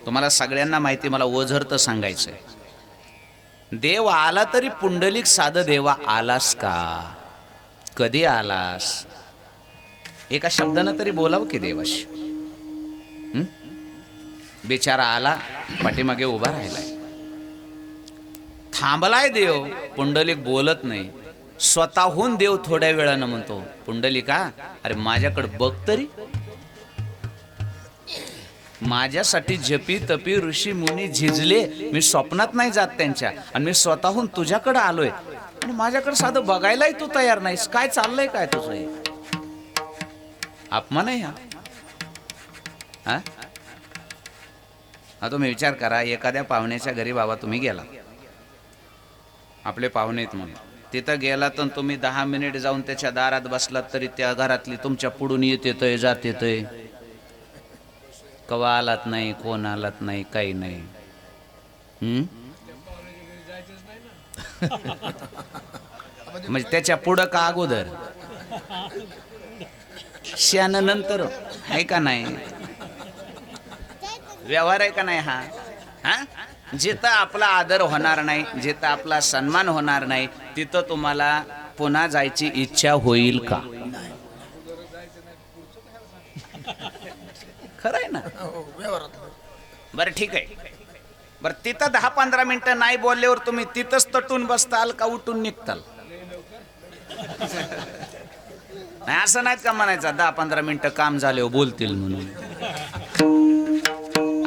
तुम्हाला सगळ्यांना माहिती, मला ओझरतं सांगायचंय. देव आला तरी पुंडलिक साधं देवा आलास का? कधी आलास? एका शब्दानं तरी बोलावं की देवाशी. बिचारा आला, पाठीमागे उभा राहिलाय, थांबलाय देव. पुंडलिक बोलत नाही. स्वतःहून देव थोड्या वेळानं म्हणतो, पुंडलिका अरे माझ्याकडे बघ तरी. माझ्यासाठी जपी तपी ऋषी मुनी झिजले, मी स्वप्नात नाही जात त्यांच्या, आणि मी स्वतःहून तुझ्याकडे आलोय, आणि माझ्याकडे साधं बघायलाही तू तयार नाहीस. काय चाललंय काय तुझं हे? अपमान आहे हा. हा तुम्ही विचार करा, एखाद्या पाहुण्याच्या घरी बाबा तुम्ही गेला, आपले पाहुणे आहेत म्हणून तिथं गेला, तर तुम्ही 10 मिनिट जाऊन त्याच्या दारात बसलात तरी त्या घरातली तुमच्या पुढून येते जात येतय. कवा आलात नाही, कोण आलात नाही, काही नाही. म्हणजे त्याच्या पुढं का अगोदर? श्यान नंतर आहे का नाही? व्यवहार आहे का नाही हा? जिथं आपला आदर होणार नाही, जिथं आपला सन्मान होणार नाही, तिथं तुम्हाला पुन्हा जायची इच्छा होईल का? खरं आहे ना? बरं ठीक आहे. बरं तिथं 10-15 मिनिटं नाही बोलल्यावर तुम्ही तिथंच तटून बसताल का उठून निघताल? नाही असं नाहीत का म्हणायचं 10-15 मिनिटं काम झाले बोलतील म्हणून.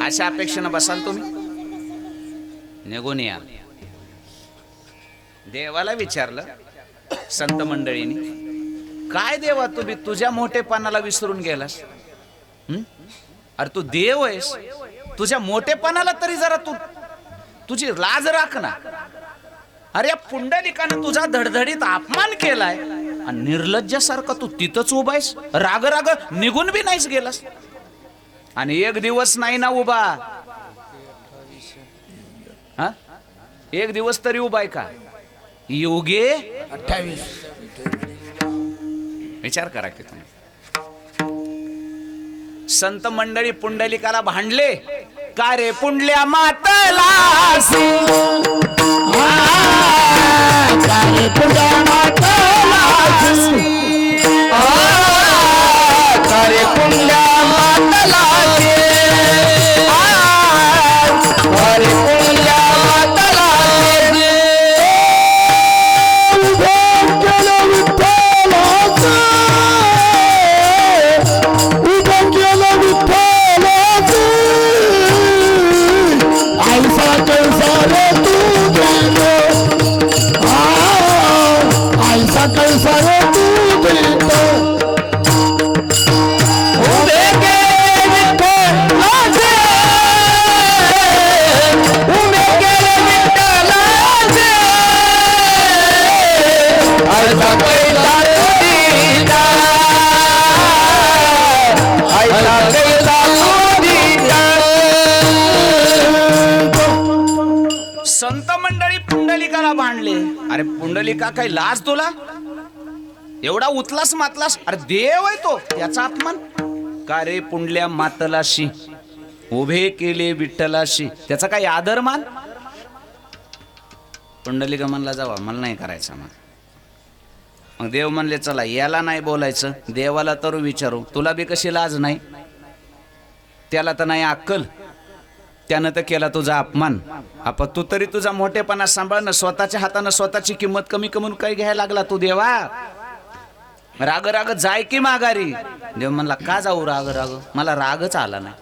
अशा अपेक्षेनं बसाल तुम्ही? निघून या. देवाला विचारलं संत मंडळीनी, काय देवा तुम्ही तुझ्या मोठेपणाला विसरून गेलास? अरे तू देव आहेस, तुझ्या मोठेपणाला तरी जरा तुझी लाज राख ना. अरे या पुंडलिकानं तुझा धडधडीत अपमान केलाय आणि निर्लज्जासारखा तू तिथंच उभा आहेस, राग राग निघून बी नाहीस गेलास. आणि एक दिवस नाही ना उभा, हा? एक दिवस तरी उभा आहे का? योगे
28.
विचार करा की तुम्ही. संत मंडळी पुंडलिकाला भांडले, का रे पुंडल्या मातलासी,
कारे पुंड्या मातलासी,
कारे पुंड्या मातलासी, कारे पुंड्या मातलासी, उभे केलं विठ्ठलाचं, उभे केलं विठ्ठलाचं, ऐसा कैसा रे तू गेलो, ऐसा कैसा रे तू गेलो, उभे केले विठ्ठलाचे, उभे केले विठ्ठलाचे, ऐसा कैसा तुझीचा, ऐसा कैसा तुझीचा.
संत मंडळी पुंडलिकाला भांडले. अरे पुंडलिका, काही लाज तुला? एवढा उतलास मातलास, अरे देव आहे तो, याचा अपमान. का रे पुंडल्या मातलाशी, उभे केले विठ्ठलाशी, त्याचा काही आदर मान? पुंडलिका म्हणला जावा, मला नाही करायचं. मग देव म्हणले चला याला नाही बोलायचं, देवाला तर विचारू, तुला बी कशी लाज नाही? त्याला तर नाही अक्कल, त्यानं तर केला तुझा अपमान. आपण तू तरी तुझा मोठेपणा सांभाळणं, स्वतःच्या हातानं स्वतःची किंमत कमी कमी काही घ्यायला लागला तू देवा. राग राग जाय की माघारी. देव म्हणला का जाऊ राग राग, मला रागच आला नाही.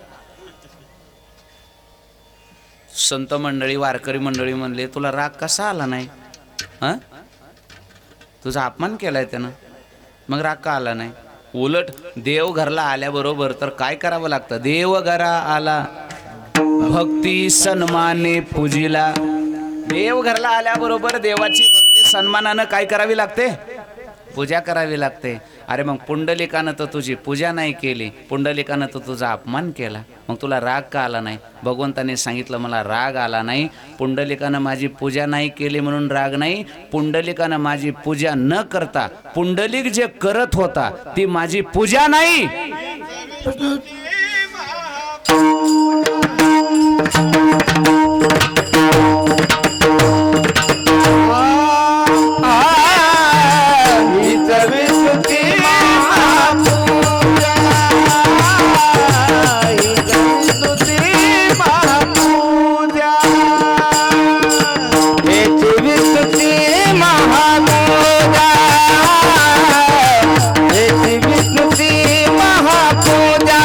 संत मंडळी वारकरी मंडळी म्हणले तुला राग कसा आला नाही? हा, तुझा अपमान केलाय त्यानं, मग राग का आला नाही? उलट देव घरला आल्याबरोबर तर काय करावं लागतं? देव घरा आला भक्ती सन्माने पूजिला. देव घरला आल्याबरोबर देवाची भक्ती सन्मानानं काय करावी लागते? पूजा करावी लागते. अरे मग पुंडलिकानं तर तुझी पूजा नाही केली, पुंडलिकानं तर तुझा अपमान केला, मग तुला राग का आला नाही? भगवंताने सांगितलं मला राग आला नाही, पुंडलिकानं माझी पूजा नाही केली म्हणून राग नाही. पुंडलिकानं माझी पूजा न करता पुंडलिक जे करत होता ती माझी पूजा नाही.
महापूजा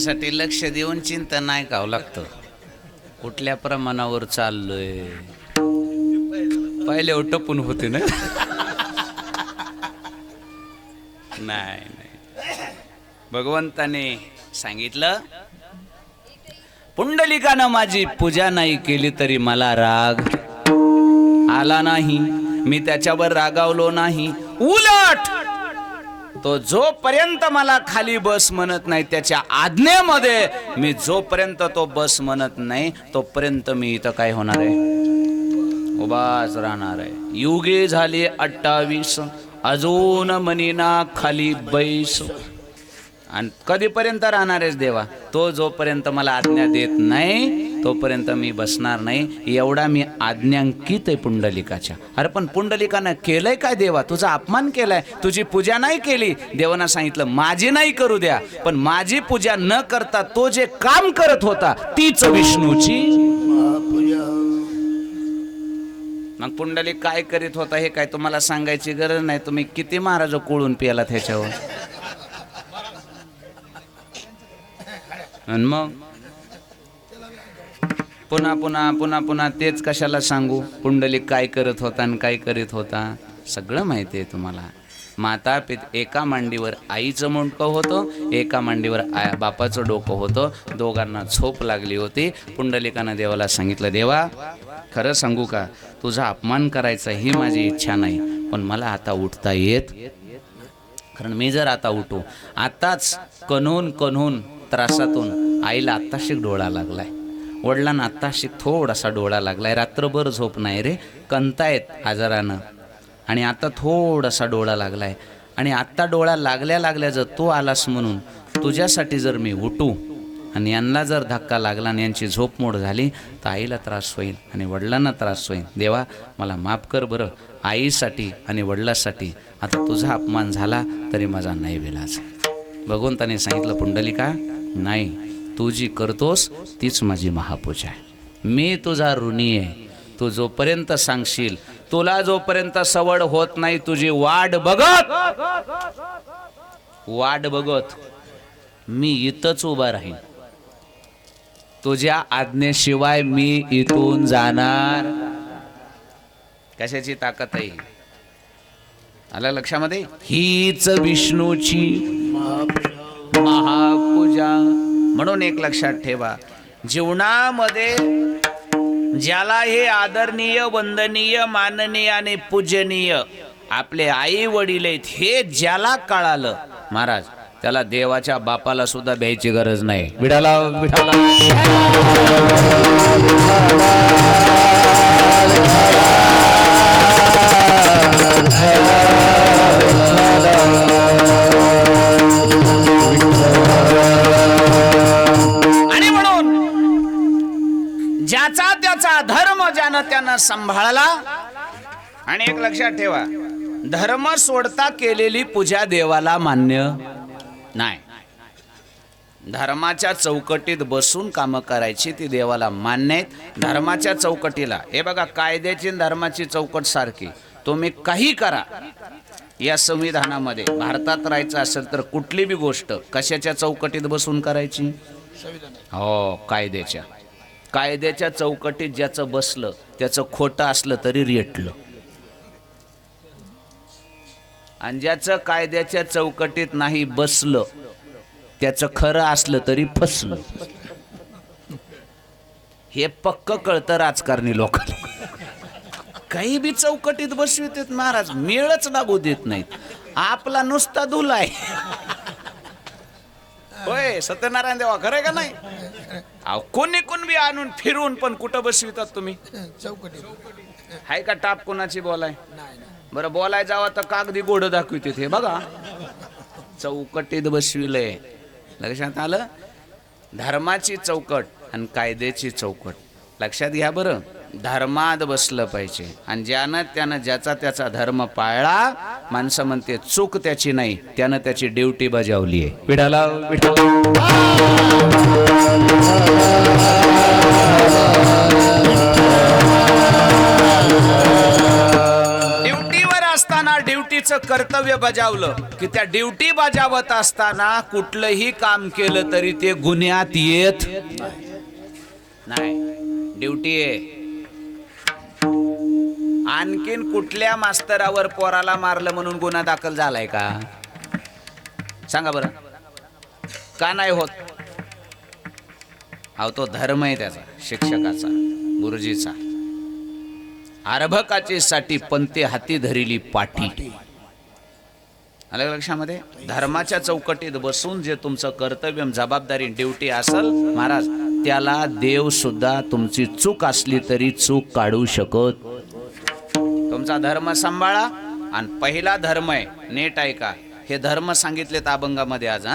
त्याच्यासाठी लक्ष देऊन चिंता नाही करावं लागतं. कुठल्या प्रमाणावर चाललोय पहिले टपून होते ना. नाही भगवंताने सांगितलं, पुंडलिकानं माझी पूजा नाही केली तरी मला राग आला नाही, मी त्याच्यावर रागावलो नाही. उलट तो जोपर्यंत मला खाली बस म्हणत नाही, त्याच्या आज्ञेमध्ये मी जोपर्यंत तो बस म्हणत नाही तोपर्यंत मी इथं काय होणार आहे, उभाच राहणार आहे. युगे झाले 28, अजून मनीना खाली बैस. आणि कधीपर्यंत राहणार आहेस देवा? तो जोपर्यंत मला आज्ञा देत नाही तोपर्यंत मी बसणार नाही. एवढा मी आज्ञांकित आहे पुंडलिकाच्या. अरे पण पुंडलिकानं केलंय काय देवा? तुझा अपमान केलाय, तुझी पूजा नाही केली. देवानं सांगितलं माझी नाही करू द्या, पण माझी पूजा न करता तो जे काम करत होता तीच विष्णूची. मग पुंडलिक काय करीत होता हे काय तुम्हाला सांगायची गरज नाही. तुम्ही किती महाराज कोळून पियाला त्याच्यावर. आणि मग पुन्हा पुन्हा पुन्हा पुन्हा तेच कशाला सांगू? पुंडलिक काय करत होता आणि काय करीत होता सगळं माहिती आहे तुम्हाला. माता एका मांडीवर आईचं मुंडकं होतं, एका मांडीवर बापाचं डोकं होतं. दोघांना झोप लागली होती. पुंडलिकानं देवाला सांगितलं, देवा खरं सांगू का, तुझा अपमान करायचा ही माझी इच्छा नाही, पण मला आता उठता येत. कारण मी जर आता उठू, आताच कणून कणून त्रासातून आईला आत्ताशिक डोळा लागलाय, वडिलांना आत्ताशिक थोडासा डोळा लागलाय. रात्रभर झोप नाही रे, कंतायत आजारानं, आणि आता थोडासा डोळा लागलाय. आणि आत्ता डोळा लागल्या लागल्या जर तू आलास म्हणून तुझ्यासाठी जर मी उठू आणि यांना जर धक्का लागला आणि यांची झोप मोड झाली तर आईला त्रास होईल आणि वडिलांना त्रास होईल. देवा मला माफ कर बरं, आईसाठी आणि वडिलांसाठी आता तुझा अपमान झाला तरी माझा नाही विलाज. भगवंताने सांगितलं, पुंडलिका नाही, तू जी करतोस तीच माझी महापूजा आहे. मी तुझा ऋणी आहे. तू जोपर्यंत सांगशील, तुला जोपर्यंत सवड होत नाही तुझी वाट बघत मी इथंच उभा राहीन. तुझ्या आज्ञेशिवाय मी इथून जाणार. कशाची ताकद आहे? आलं लक्षामध्ये? हीच विष्णूची महापूजा. म्हणून एक लक्षात ठेवा, जीवनामध्ये ज्याला हे आदरणीय, वंदनीय, माननीय आणि पूजनीय आपले आई वडील आहेत हे ज्याला कळालं महाराज, त्याला देवाच्या बापाला सुद्धा भ्यायची गरज नाही. विठाला विठाला. आणि म्हणून ज्याचा त्याचा धर्म ज्यानं त्यानं सांभाळला. आणि एक लक्षात ठेवा, धर्म सोडता केलेली पूजा देवाला मान्य नाही. धर्माच्या चौकटीत बसून कामं करायची ती देवाला मान्य आहेत. धर्माच्या चौकटीला हे बघा, कायद्याची धर्माची चौकट सारखी. तुम्ही काही करा या संविधानामध्ये, भारतात राहायचं असेल तर कुठली बी गोष्ट कशाच्या चौकटीत बसून करायची? हो, कायद्याच्या चौकटीत ज्याचं बसलं त्याचं खोटं असलं तरी रेटलं, आणि ज्याचं कायद्याच्या चौकटीत नाही बसलं त्याचं खरं असलं तरी फसलं. हे पक्क कळतं राजकारणी लोकांना. काही बी चौकटीत बसवित महाराज, मेळच लागू देत नाहीत. आपला नुसता धुलाय. होय सत्यनारायण देवा, खरंय का नाही? कोणी बी आणून फिरून पण कुठं बसवितात तुम्ही?
चौकटी
हाय का टाप कोणाची बोलाय? बरं बोलाय जावा तर कागदी गोड दाखवित हे बघा, चौकटीत बसविलंय. लक्षात आलं? धर्माची चौकट आणि कायद्याची चौकट लक्षात घ्या बरं. धर्मात बसलं पाहिजे, आणि ज्यानं त्यानं ज्याचा त्याचा धर्म पाळला, माणसं म्हणते चूक त्याची नाही, त्यानं त्याची ड्युटी बजावली आहे. विठाला विठाला. ड्युटीवर असताना ड्युटीचं ड्युटीचं कर्तव्य बजावलं की त्या ड्युटी बजावत असताना कुठलंही काम केलं तरी ते गुन्ह्यात येत नाही. ड्युटी आहे. आणखीन कुठल्या मास्तरावर पोराला मारलं म्हणून गुन्हा दाखल झालाय का? सांगा बरं, का नाही होत? अहो तो धर्म आहे त्याचा, शिक्षकाचा, गुरुजीचा. अर्भकाची साठी पंते हाती धरिली पाठी. आलं लक्षामध्ये? धर्माच्या चौकटीत बसून जे तुमचं कर्तव्य, जबाबदारी, ड्युटी असेल महाराज, त्याला देव सुद्धा तुमची चूक असली तरी चूक काढू शकत. तुमचा धर्म सांभाळा. आणि पहिला धर्म आहे, नीट ऐका, हे धर्म सांगितलेत अभंगामध्ये आज.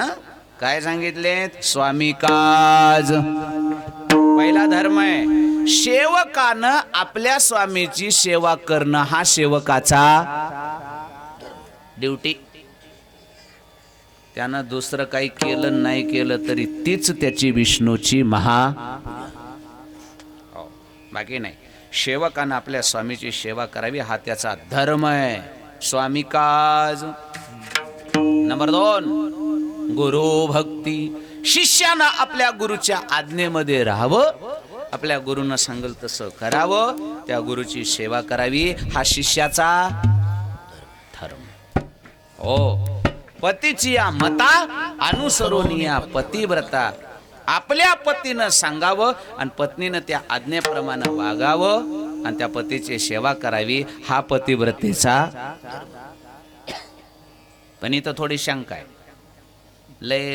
काय सांगितलेत? स्वामी काज पहिला धर्म आहे. सेवकानं आपल्या स्वामीची सेवा करणं हा सेवकाचा ड्युटी. त्यानं दुसरं काही केलं नाही केलं तरी तीच त्याची विष्णूची बाकी नाही. सेवकानं आपल्या स्वामीची सेवा करावी हा त्याचा धर्म आहे. स्वामी काज. नंबर 2, गुरु भक्ती. शिष्यानं आपल्या गुरुच्या आज्ञेमध्ये राहावं, आपल्या गुरुनं सांगल तसं करावं, त्या गुरुची सेवा करावी हा शिष्याचा धर्म. हो, पतीची या मता अनुसरून या पतिव्रता. आपल्या पतीनं सांगावं आणि पत्नीनं त्या आज्ञेप्रमाणे वागावं आणि त्या पतीची सेवा करावी हा पतिव्रतेचा. पण इथं थोडी शंका आहे.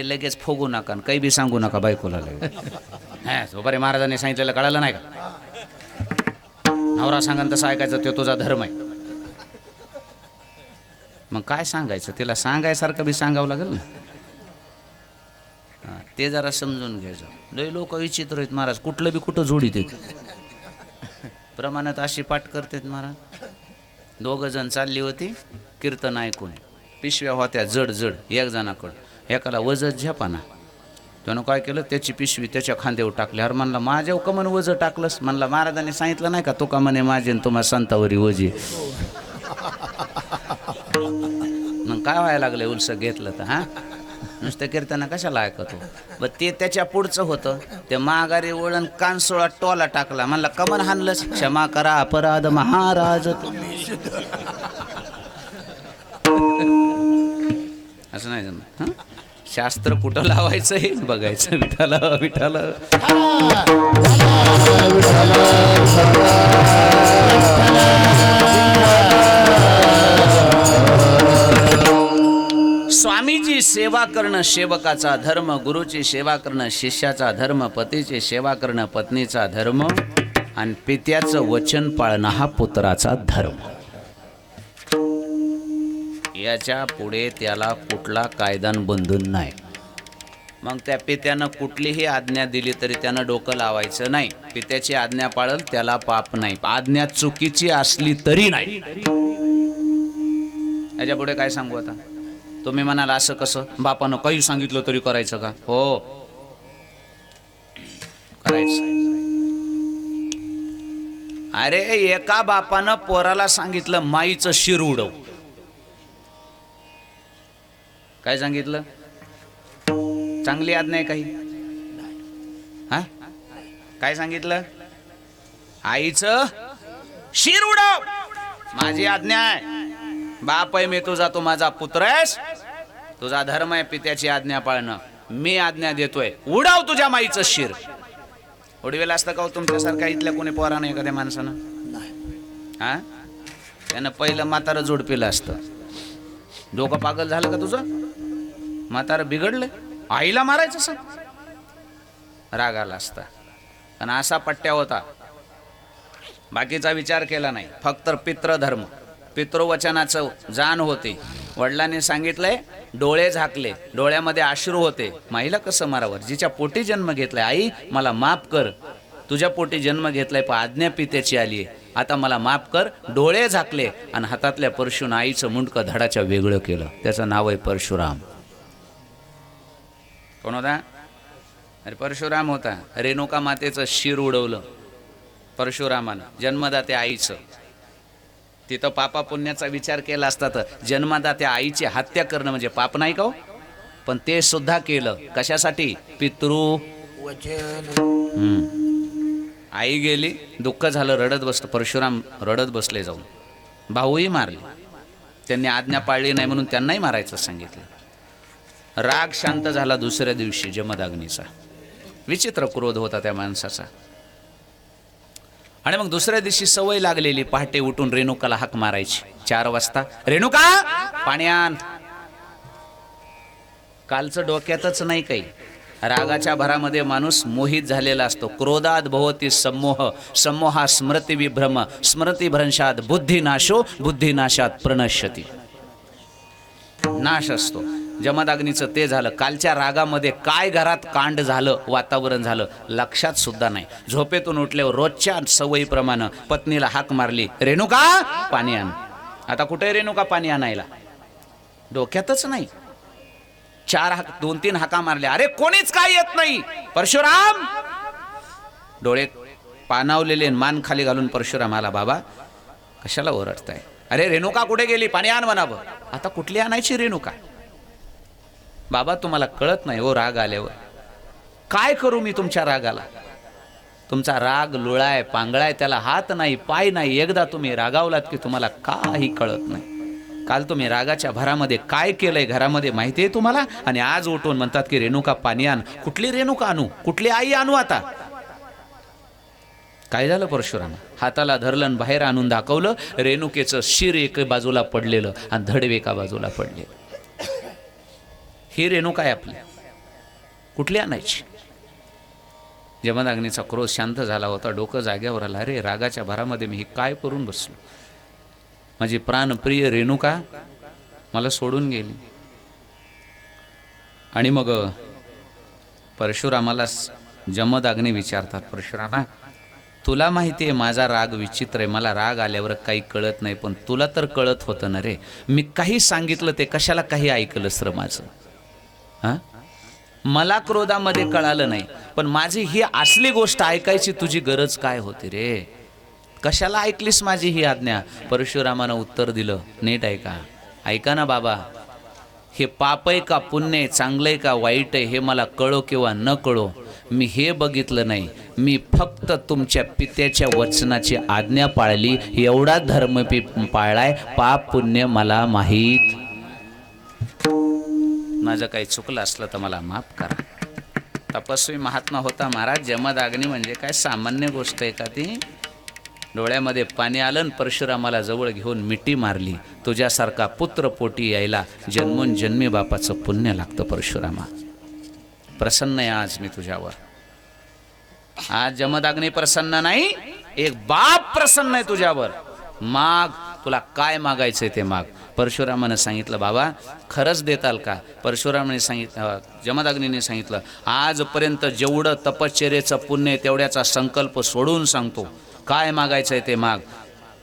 लगेच फोगू नका, काही बी सांगू नका बायकोला. बरे महाराजांनी सांगितलेलं कळालं नाही का? नवरा सांगन तसं ऐकायचं, तो तुझा धर्म आहे. मग काय सांगायचं? तिला सांगायसारखं बी सांगावं लागेल ना. ते जरा समजून घ्यायचं. लय लोक विचित्र आहेत महाराज, कुठलं बी कुठं जोडीत प्रमाणात अशी पाठ करतात महाराज. 2 जण चालली होती कीर्तन ऐकून. पिशव्या होत्या जड जड. एक जणाकडं, एकाला वजत झेपाना. त्यानं काय केलं, त्याची पिशवी त्याच्या खांद्यावर टाकली. अरे म्हणला, माझ्यावर का म्हणे वज टाकलंस? म्हणला, महाराजांनी सांगितलं नाही का, तो का म्हणे माझे तुम्हा संतावरी वजी. मग काय व्हायला लागलं उलस घेतलं तर? नुसतं कीर्तन कशाला ऐकतो? ब ते त्याच्या पुढचं होतं. ते माघारी वळण कानसोळा टोला टाकला. म्हणला, कमन हाणलंस? क्षमा करा अपराध महाराज. असं नाही जमत. शास्त्र कुठं लावायचं हे बघायचं. विठाला विठाला. स्वामीची सेवा करणं सेवकाचा धर्म, गुरुची सेवा करणं शिष्याचा धर्म, पतीची सेवा करणं पत्नीचा धर्म आणि पित्याचं वचन पाळणं हा पुत्राचा धर्म. याच्या पुढे त्याला कुठला कायदान बंधन नाही. मग त्या पित्यानं कुठलीही आज्ञा दिली तरी त्यानं डोकं लावायचं नाही. पित्याची आज्ञा पाळल त्याला पाप नाही. आज्ञा चुकीची असली तरी नाही. याच्या पुढे काय सांगू आता? तुम्ही म्हणाल असं कसं? बापानं काही सांगितलं तरी करायचं का? हो, करायचं. अरे एका बापानं पोराला सांगितलं माईचं शिर उडव. काय सांगितलं? चांगली आज्ञा आहे काही? काय सांगितलं? आईचं शिर उडव, माझी आज्ञा आहे. बाप आहे मी तुझा, तू माझा पुत्र आहेस, तुझा धर्म आहे पित्याची आज्ञा पाळणं. मी आज्ञा देतोय, उडव तुझ्या माईचं शिर. उडवेल असतं का तुमच्यासारखा इथल्या कोणी पोरानं एखाद्या माणसानं? त्यानं पहिलं म्हातारं जोडपिलं असतं. डोकं पागल झालं का तुझं? म्हातारं बिघडलं, आईला मारायचं असं? राग आला असता. पण असा पट्ट्या होता, बाकीचा विचार केला नाही. फक्त पितृधर्म, पितृवचनाचं जाण होते. वडिलांनी सांगितलंय, डोळे झाकले, डोळ्यामध्ये अश्रू होते. माईला कसं मारावं? जिच्या पोटी जन्म घेतलाय, आई मला माफ कर, तुझ्या पोटी जन्म घेतलाय पण आज्ञा पित्याची आली आहे, आता मला माफ कर. डोळे झाकले आणि हातातल्या परशुन आईचं मुंडकं धडाच्या वेगळं केलं. त्याचं नाव आहे परशुराम. कोण होता? अरे परशुराम होता. रेणुका मातेचं शिर उडवलं परशुरामानं, जन्मदाते आईचं. तिथं पापा पुण्याचा विचार केला असता तर जन्मदात्या आईची हत्या करणं म्हणजे पाप नाही का हो? पण ते सुद्धा केलं कशासाठी? पितृ आई गेली, दुःख झालं, रडत बसलं. परशुराम रडत बसले जाऊन. भाऊही मारले. त्यांनी आज्ञा पाळली नाही म्हणून त्यांनाही मारायचं सांगितलं. राग शांत झाला दुसऱ्या दिवशी जमदाग्नीचा. विचित्र क्रोध होता त्या माणसाचा. आणि मग दुसऱ्या दिवशी सवय लागलेली पहाटे उठून रेणुकाला हाक मारायची. 4 वाजता, रेणुका पाणी आण. कालचं डोक्यातच नाही काही. रागाच्या भरामध्ये माणूस मोहित झालेला असतो. क्रोधात भवती सम्मोह, सम्मोहा स्मृती विभ्रम, स्मृती भ्रंशात बुद्धिनाशो, बुद्धिनाशात प्रणश्यती. नाश असतो. जमदाग्नीचं ते झालं. कालच्या रागामध्ये काय घरात कांड झालं, वातावरण झालं लक्षात सुद्धा नाही. झोपेतून उठल्यावर रोजच्या सवयीप्रमाणे पत्नीला हाक मारली, रेणुका पाणी आण. आता कुठे रेणुका पाणी आणायला? डोक्यातच नाही. 2-3 हाका मारल्या. अरे कोणीच काय येत नाही. परशुराम डोळे पाणावलेले, मान खाली घालून परशुराम आला. बाबा कशाला ओरडताय? अरे रेणुका कुठे गेली? पाणी आण म्हणावं. आता कुठली आणायची रेणुका? बाबा तुम्हाला कळत नाही हो राग आल्यावर. काय करू मी तुमच्या रागाला? तुमचा राग लुळाय, पांगळाय, त्याला हात नाही, पाय नाही. एकदा तुम्ही रागावलात की तुम्हाला काही कळत नाही. काल तुम्ही रागाच्या भरामध्ये काय केलंय घरामध्ये माहिती आहे तुम्हाला? आणि आज उठून म्हणतात की रेणुका पाणी आण. कुठली रेणुका आणू? कुठली आई आणू? आता काय झालं? परशुराम हाताला धरलं, बाहेर आणून दाखवलं. रेणुकेचं शिर एका बाजूला पडलेलं आणि धडवे एका बाजूला पडलेलं. ही रेणुका आहे आपली. कुठली आणायची? जमदाग्नीचा क्रोध शांत झाला होता. डोकं जाग्यावर आलं. अरे रागाच्या भरामध्ये मी काय करून बसलो? माझी प्राणप्रिय रेणुका मला सोडून गेली. आणि मग परशुरामाला जमदाग्नी विचारतात, परशुरामा तुला माहिती आहे माझा राग विचित्र आहे. मला राग आल्यावर काही कळत नाही, पण तुला तर कळत होतं ना रे. मी काही सांगितलं ते कशाला काही ऐकलंस र माझं? हां, मला क्रोधामध्ये कळालं नाही, पण माझी ही असली गोष्ट ऐकायची तुझी गरज काय होती रे? कशाला ऐकलीस माझी ही आज्ञा? परशुरामानं उत्तर दिलं, नीट ऐका ना बाबा, हे पाप आहे का पुण्य आहे, चांगलं आहे का वाईट आहे, हे मला कळो किंवा न कळो मी हे बघितलं नाही. मी फक्त तुमच्या पित्याच्या वचनाची आज्ञा पाळली, एवढा धर्म पाळलाय. पाप पुण्य मला माहीत. माझं काही चुकलं असलं तर मला माफ करा. तपस्वी महात्मा होता महाराज. जमदाग्नी म्हणजे काय सामान्य गोष्ट आहे का ती? डोळ्यामध्ये पाणी आलं. परशुरामाला जवळ घेऊन मिठी मारली. तुझ्यासारखा पुत्र पोटी यायला जन्मोन जन्मी बापाचं पुण्य लागतं. परशुरामा प्रसन्न आहे आज मी तुझ्यावर. आज जमदाग्नी प्रसन्न नाही, एक बाप प्रसन्न आहे तुझ्यावर. माग, तुला काय मागायचंय ते माग. परशुरामानं सांगितलं, बाबा खरंच देताल का? परशुरामाने सांगितलं, जमदाग्नीने सांगितलं, आजपर्यंत जेवढं तपश्चर्येचं पुण्य आहे तेवढ्याचा संकल्प सोडून सांगतो. काय मागायचंय ते माग.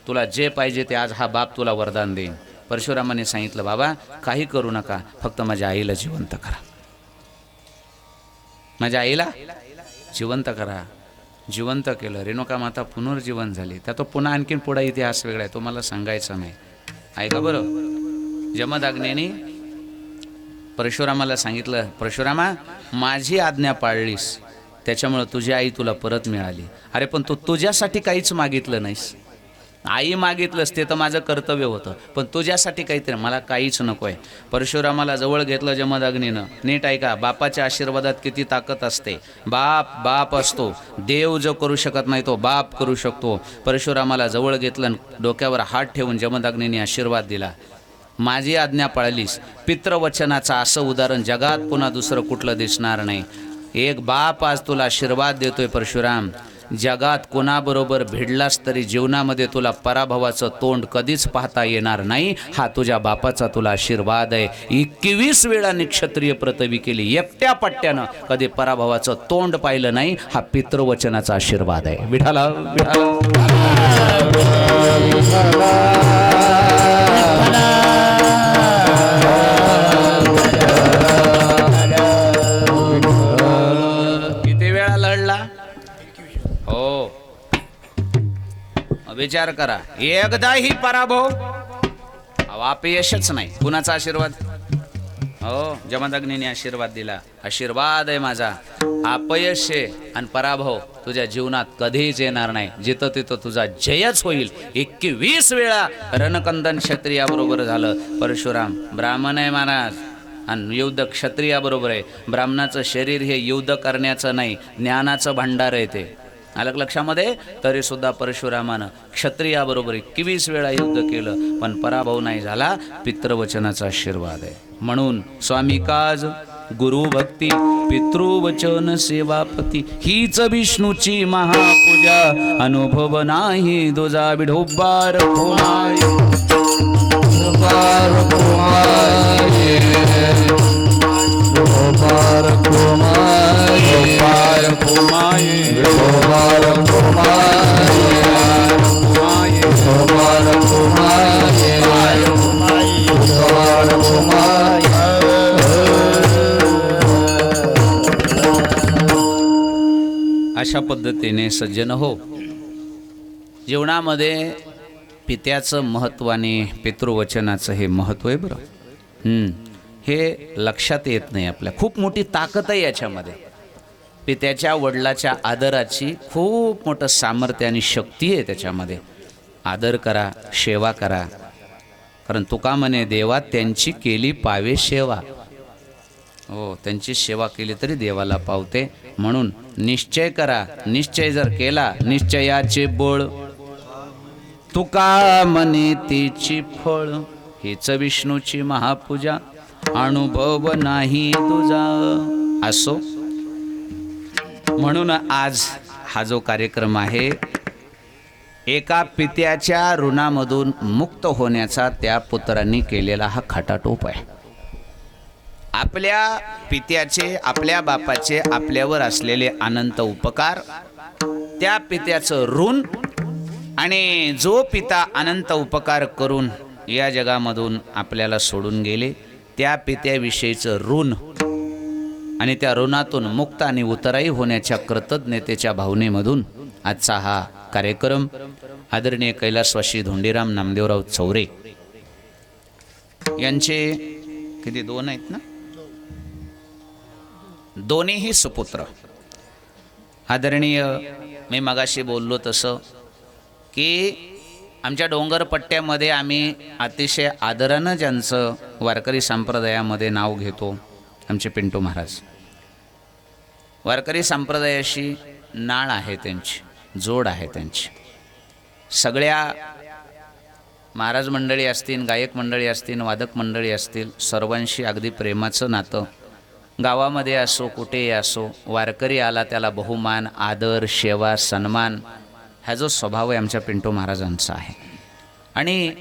तुला जे पाहिजे ते आज हा बाप तुला वरदान देईन. परशुरामाने सांगितलं, बाबा काही करू नका, फक्त माझ्या आईला जिवंत करा. माझ्या आईला जिवंत करा. जिवंत केलं. रेणुका माता पुनर्जीवन झाली. त्या तो पुन्हा आणखीन पुढे इतिहास वेगळा आहे, तो मला सांगायचा नाही. ऐका बरं. जमदाग्नीने परशुरामाला सांगितलं, परशुरामा माझी आज्ञा पाळलीस त्याच्यामुळं तुझी आई तुला परत मिळाली. अरे पण तू तुझ्यासाठी काहीच मागितलं नाहीस. आई मागितलंस ते तर माझं कर्तव्य होतं, पण तुझ्यासाठी काहीतरी मला काहीच नको आहे. परशुरामाला जवळ घेतलं जमदाग्नीनं. नीट ऐका, बापाच्या आशीर्वादात किती ताकद असते. बाप बाप असतो. देव जो करू शकत नाही तो बाप करू शकतो. परशुरामाला जवळ घेतलं, डोक्यावर हात ठेवून जमदाग्नीने आशीर्वाद दिला. माझी आज्ञा पाळलीस. पितृवचनाचं असं उदाहरण जगात पुन्हा दुसरं कुठलं दिसणार नाही. एक बाप आज तुला आशीर्वाद देतोय परशुराम. जगात कोणाबरोबर भिडलास तरी जीवनामध्ये तुला पराभवाचं तोंड कधीच पाहता येणार नाही. हा तुझ्या बापाचा तुला आशीर्वाद आहे. 21 वेळा निक्षत्रिय प्रतवी केली, एकट्या पट्ट्यानं कधी पराभवाचं तोंड पाहिलं नाही. हा पितृवचनाचा आशीर्वाद आहे. विठाला विचार करा, एकदाही पराभव, अपयशच नाही. कुणाचा आशीर्वाद? हो, जमदग्नीने आशीर्वाद दिला. आशीर्वाद आहे माझा, अपयश आहे आणि पराभव तुझ्या जीवनात कधीच येणार नाही. जिथं तिथं तुझा जयच होईल. 21 वेळा रणकंदन क्षत्रियाबरोबर झालं. परशुराम ब्राह्मण आहे महाराज आणि युद्ध क्षत्रियाबरोबर आहे. ब्राह्मणाचं शरीर हे युद्ध करण्याचं नाही, ज्ञानाचं भांडार आहे ते. आलं लक्षामध्ये? तरी सुद्धा परशुरामानं क्षत्रियाबरोबर 21 वेळा युद्ध केलं, पण पराभव नाही झाला. पितृवचनाचा आशीर्वाद आहे. म्हणून स्वामी काज गुरुभक्ती पितृवचन सेवापती हीच विष्णूची महापूजा. अनुभव नाही तुझा विढोबार होमाय.
गोपाल कुमारी गोपाल कुमारी गोपाल कुमारी गोपाल कुमारी गोपाल कुमारी गोपाल कुमारी.
अशा पद्धतीने सज्जन हो, जीवनामध्ये पित्याचं महत्त्वाने पितृवचनाचं हे महत्त्व आहे बरं. हे लक्षात येत नाही आपल्या. खूप मोठी ताकद आहे याच्यामध्ये. पित्याच्या वडिलाच्या आदराची खूप मोठं सामर्थ्य आणि शक्ती आहे त्याच्यामध्ये. आदर करा, सेवा करा. कारण तुका म्हणे देवा त्यांची केली पावे सेवा. हो, त्यांची सेवा केली तरी देवाला पावते. म्हणून निश्चय करा. निश्चय जर केला, निश्चयाचे बळ तुका म्हणे तिची फळ. हीच विष्णूची महापूजा. अनुभव नाही तुझा. असो, म्हणून आज हा जो कार्यक्रम आहे, एका पित्याच्या ऋणामधून मुक्त होण्याचा त्या पुत्रांनी केलेला हा खटाटोप आहे. आपल्या पित्याचे, आपल्या बापाचे आपल्यावर असलेले अनंत उपकार, त्या पित्याचं ऋण, आणि जो पिता अनंत उपकार करून या जगामधून आपल्याला सोडून गेले, त्या पित्याविषयीचं ऋण आणि त्या ऋणातून मुक्त आणि उतराई होण्याच्या कृतज्ञतेच्या भावनेमधून आजचा हा कार्यक्रम आदरणीय कैलासवासी धोंडीराम नामदेवराव चौरे यांचे किती 2 आहेत ना, दोन्हीही सुपुत्र आदरणीय, मी मगाशी बोललो तसं की आमच्या डोंगर पट्ट्यामध्ये आम्ही अतिशय आदरानं ज्यांचं वारकरी संप्रदायामध्ये नाव घेतो, आमचे पिंटू महाराज. वारकरी संप्रदायाशी नाळ आहे त्यांची, जोड आहे त्यांची. सगळ्या महाराज मंडळी असतील, गायक मंडळी असतील, वादक मंडळी असतील, सर्वांशी अगदी प्रेमाचं नातं. गावामध्ये असो, कुठेही असो, वारकरी आला त्याला बहुमान, आदर, सेवा, सन्मान, हा जो स्वभाव आहे आमच्या पिंटू महाराजांचा आहे. आणि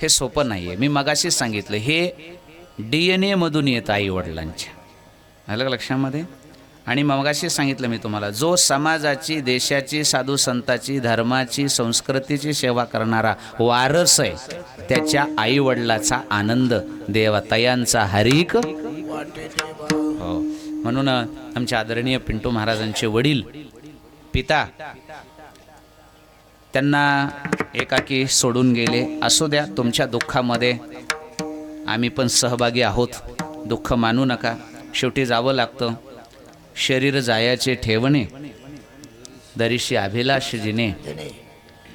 हे सोपं नाही आहे. मी मगाशीच सांगितलं, हे DNA मधून येतं आई वडिलांच्या. आलं लक्षामध्ये? आणि मगाशीच सांगितलं मी तुम्हाला, जो समाजाची, देशाची, साधू संताची, धर्माची, संस्कृतीची सेवा करणारा वारस आहे, त्याच्या आई वडिलाचा आनंद देवतायांचा हरिक. हो, म्हणून आमच्या आदरणीय पिंटू महाराजांचे वडील, पिता, त्यांना एकाकी सोडून गेले. असू द्या, तुमच्या दुःखामध्ये आम्ही पण सहभागी आहोत. दुःख मानू नका, शेवटी जावं लागतं. शरीर जायाचे ठेवणे, दरीशी अभिलाष जिने.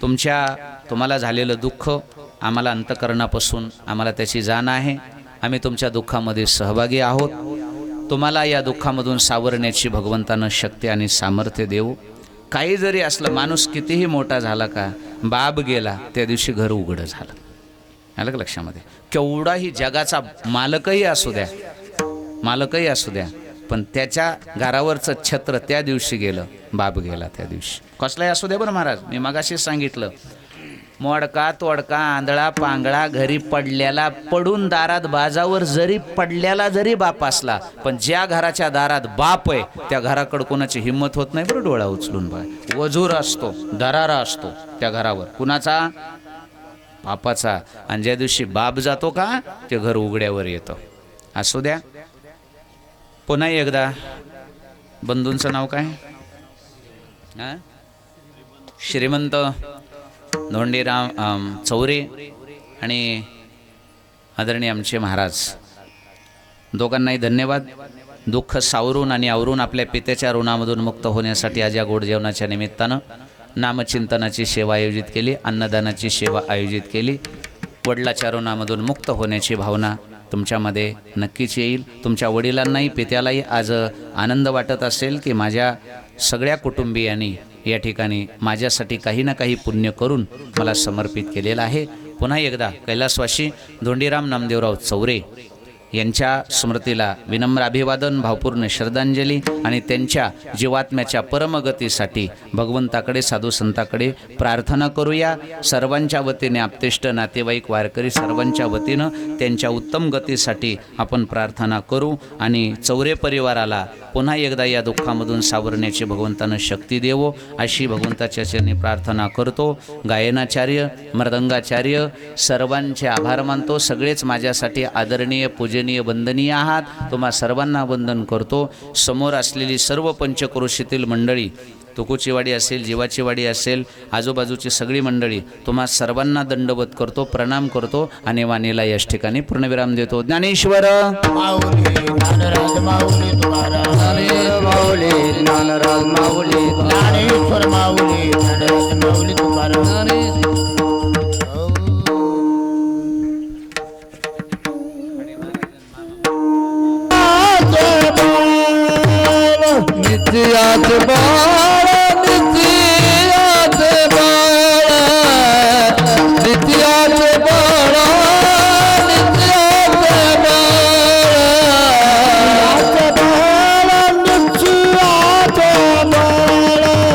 तुम्हाला झालेलं दुःख आम्हाला अंतकरणापासून आम्हाला त्याची जाण आहे. आम्ही तुमच्या दुःखामध्ये सहभागी आहोत. तुम्हाला या दुःखामधून सावरण्याची भगवंतानं शक्ती आणि सामर्थ्य देऊ. काही जरी असलं, माणूस कितीही मोठा झाला का, बाप गेला त्या दिवशी घर उघडं झालं. आलं का लक्षामध्ये? केवढाही जगाचा मालकही असू द्या, पण त्याच्या घरावरचं छत्र त्या दिवशी गेलं, बाप गेला त्या दिवशी. कसलाही असू द्या बरं महाराज, मी मगाशीच सांगितलं, मोडका तोडका, आंधळा पांगळा, घरी पडलेला, पडून दारात बाजावर जरी पडलेला जरी बाप असला, पण ज्या घराच्या दारात बाप आहे त्या घराकडे कोणाची हिंमत होत नाही बरं डोळा उचलून बघा. वजूर असतो, दरारा असतो त्या घरावर. कुणाचा? बापाचा. आणि ज्या दिवशी बाप जातो का, ते घर उघड्यावर येतं. असू द्या. पुन्हा एकदा, बंधूंचं नाव काय? श्रीमंत धोंडीराम चौरे आणि आदरणीय आमचे महाराज दोघांनाही धन्यवाद. दुःख सावरून आणि आवरून आपल्या पित्याच्या ऋणामधून मुक्त होण्यासाठी आज या गोड जेवणाच्या निमित्तानं नामचिंतनाची सेवा आयोजित केली, अन्नदानाची सेवा आयोजित केली. वडिलाच्या ऋणामधून मुक्त होण्याची भावना तुमच्यामध्ये नक्कीच येईल. तुमच्या वडिलांनाही पित्यालाही आज आनंद वाटत असेल की माझ्या सगळ्या कुटुंबियांनी या ठिकाणी माझ्यासाठी काही ना काही पुण्य करून मला समर्पित केलेलं आहे. पुन्हा एकदा कैलासवासी धोंडीराम नामदेवराव चौरे यांच्या स्मृतीला विनम्र अभिवादन, भावपूर्ण श्रद्धांजली आणि त्यांच्या जीवात्म्याच्या परमगतीसाठी भगवंताकडे साधू संताकडे प्रार्थना करूया. सर्वांच्या वतीने आप्तेष्ट नातेवाईक वारकरी सर्वांच्या वतीनं त्यांच्या उत्तम गतीसाठी आपण प्रार्थना करू आणि चौरे परिवाराला पुन्हा एकदा या दुःखामधून सावरण्याची भगवंतानं शक्ती देवो अशी भगवंताच्या चरणी प्रार्थना करतो. गायनाचार्य, मृदंगाचार्य सर्वांचे आभार मानतो. सगळेच माझ्यासाठी आदरणीय, पूजनीय, वंदनीय आहात. तुम्हा सर्वांना वंदन करतो. समोर असलेली सर्व पंचक्रोशीतील मंडळी, तुकोचीवाडी असेल, जीवाचीवाडी असेल, आजूबाजूची सगळी मंडळी तुम्हा सर्वांना दंडवत करतो, प्रणाम करतो आणि वाणीला याच ठिकाणी पूर्णविराम देतो. ज्ञानेश्वर
माऊली ज्ञानराज माऊली तुकाराम,
माऊली ज्ञानराज माऊली
ज्ञानेश्वर माऊली ज्ञानराज माऊली तुकाराम.
नित्याच बाळ, नित्याच बाळ, नित्याच बाळ, नित्याच बाळ, नित्याच बाळ, नित्याच बाळ,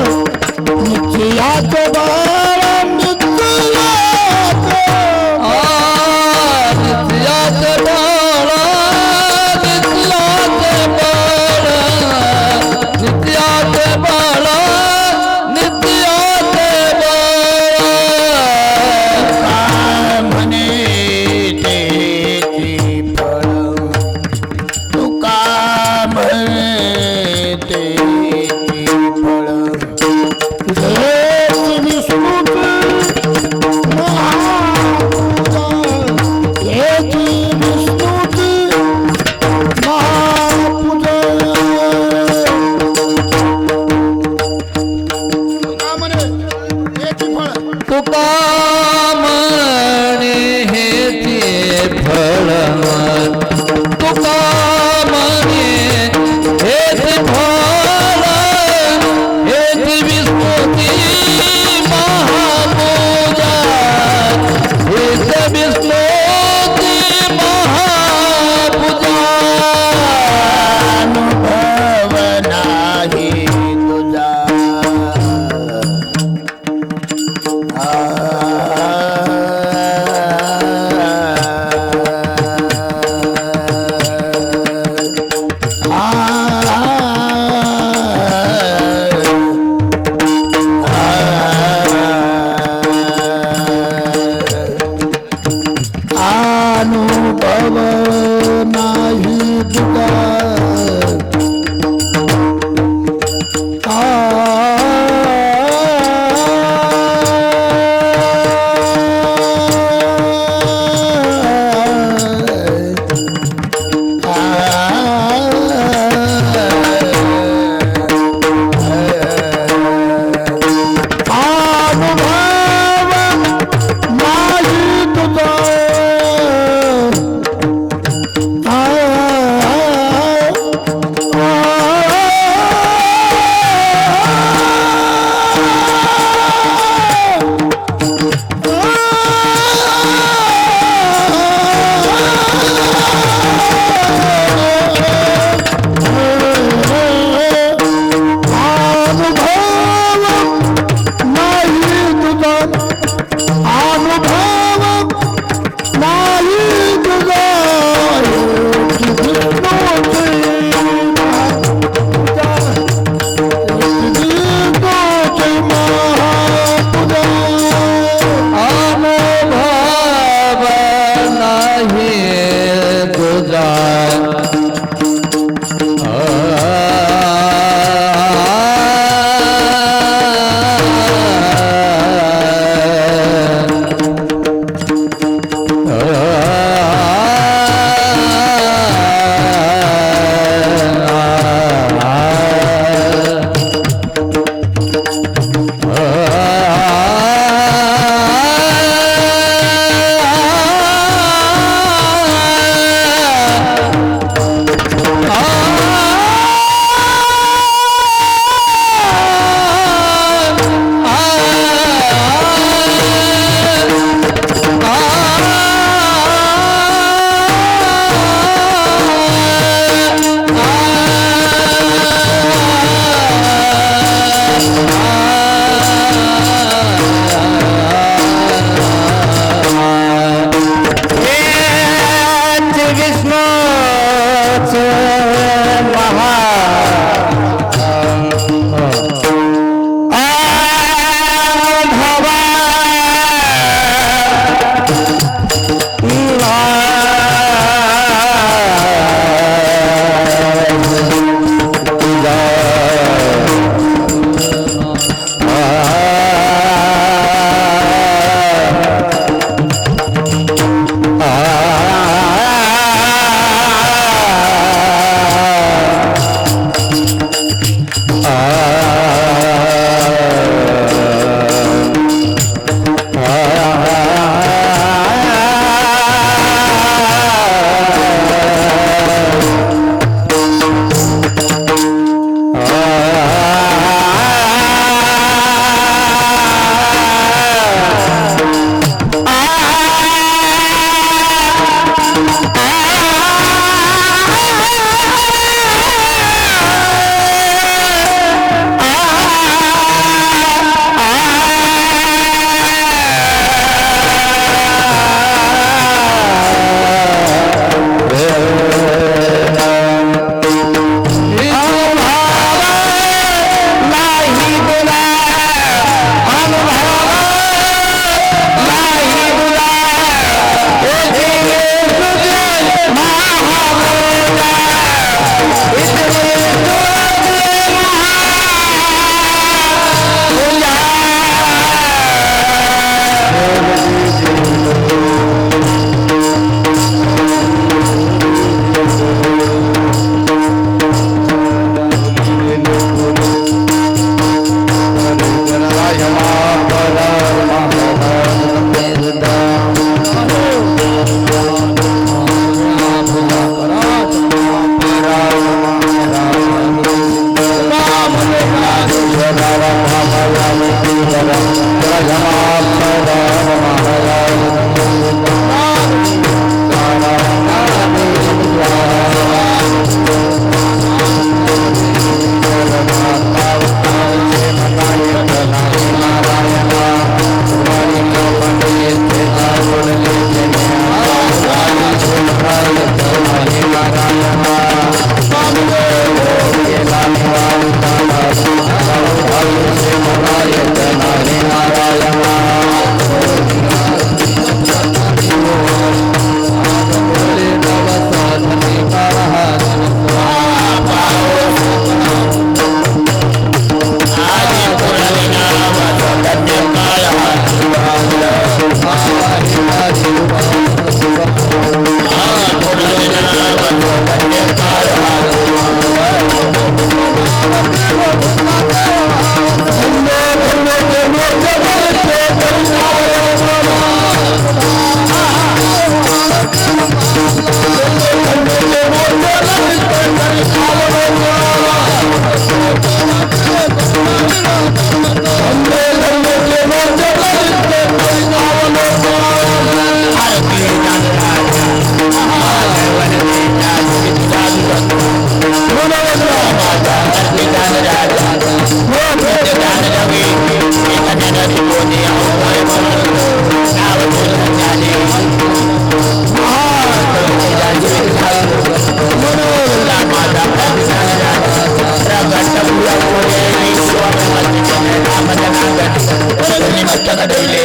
मस्तक डोले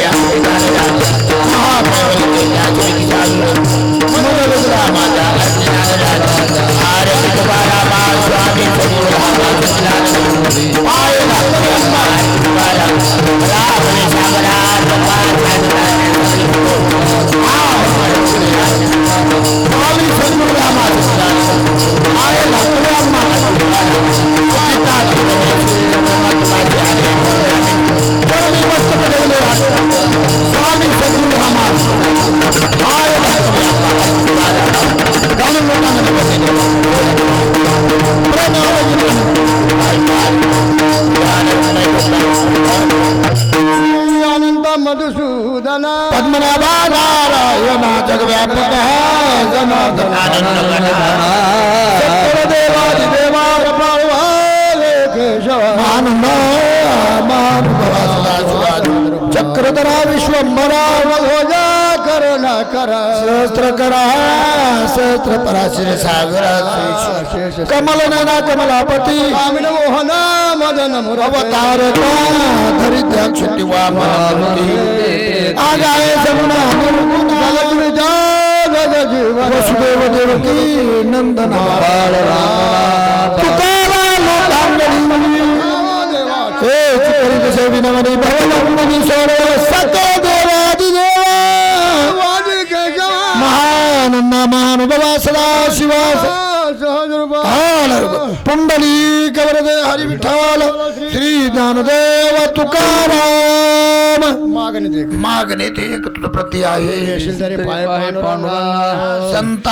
अनंत मधुसूदन
पद्मनाभा नारायण जगव्यापक जनार्दन
देवादिदेवा केशव
चक्रधरा विश्वंभरा
भोजा करुणा कर
सहस्त्रकरा सहस्त्र पराशर सागर कमल नयना कमलापती
स्वामी मोहन मदन मुरव
अवतार धरिद्राक्ष आगाय जमुना
जगत विजा जग जीवन
वसुदेव देवकी नंदन विनमनी भवनी सोरे सतो देवादिदेवा महानंद महानुभवा सदा शिवास पुंडली कवरदे हरि विठ्ठल श्री ज्ञानदेव तुकाराम मागणे ते एक तुझ प्रती आहे
पाय
संता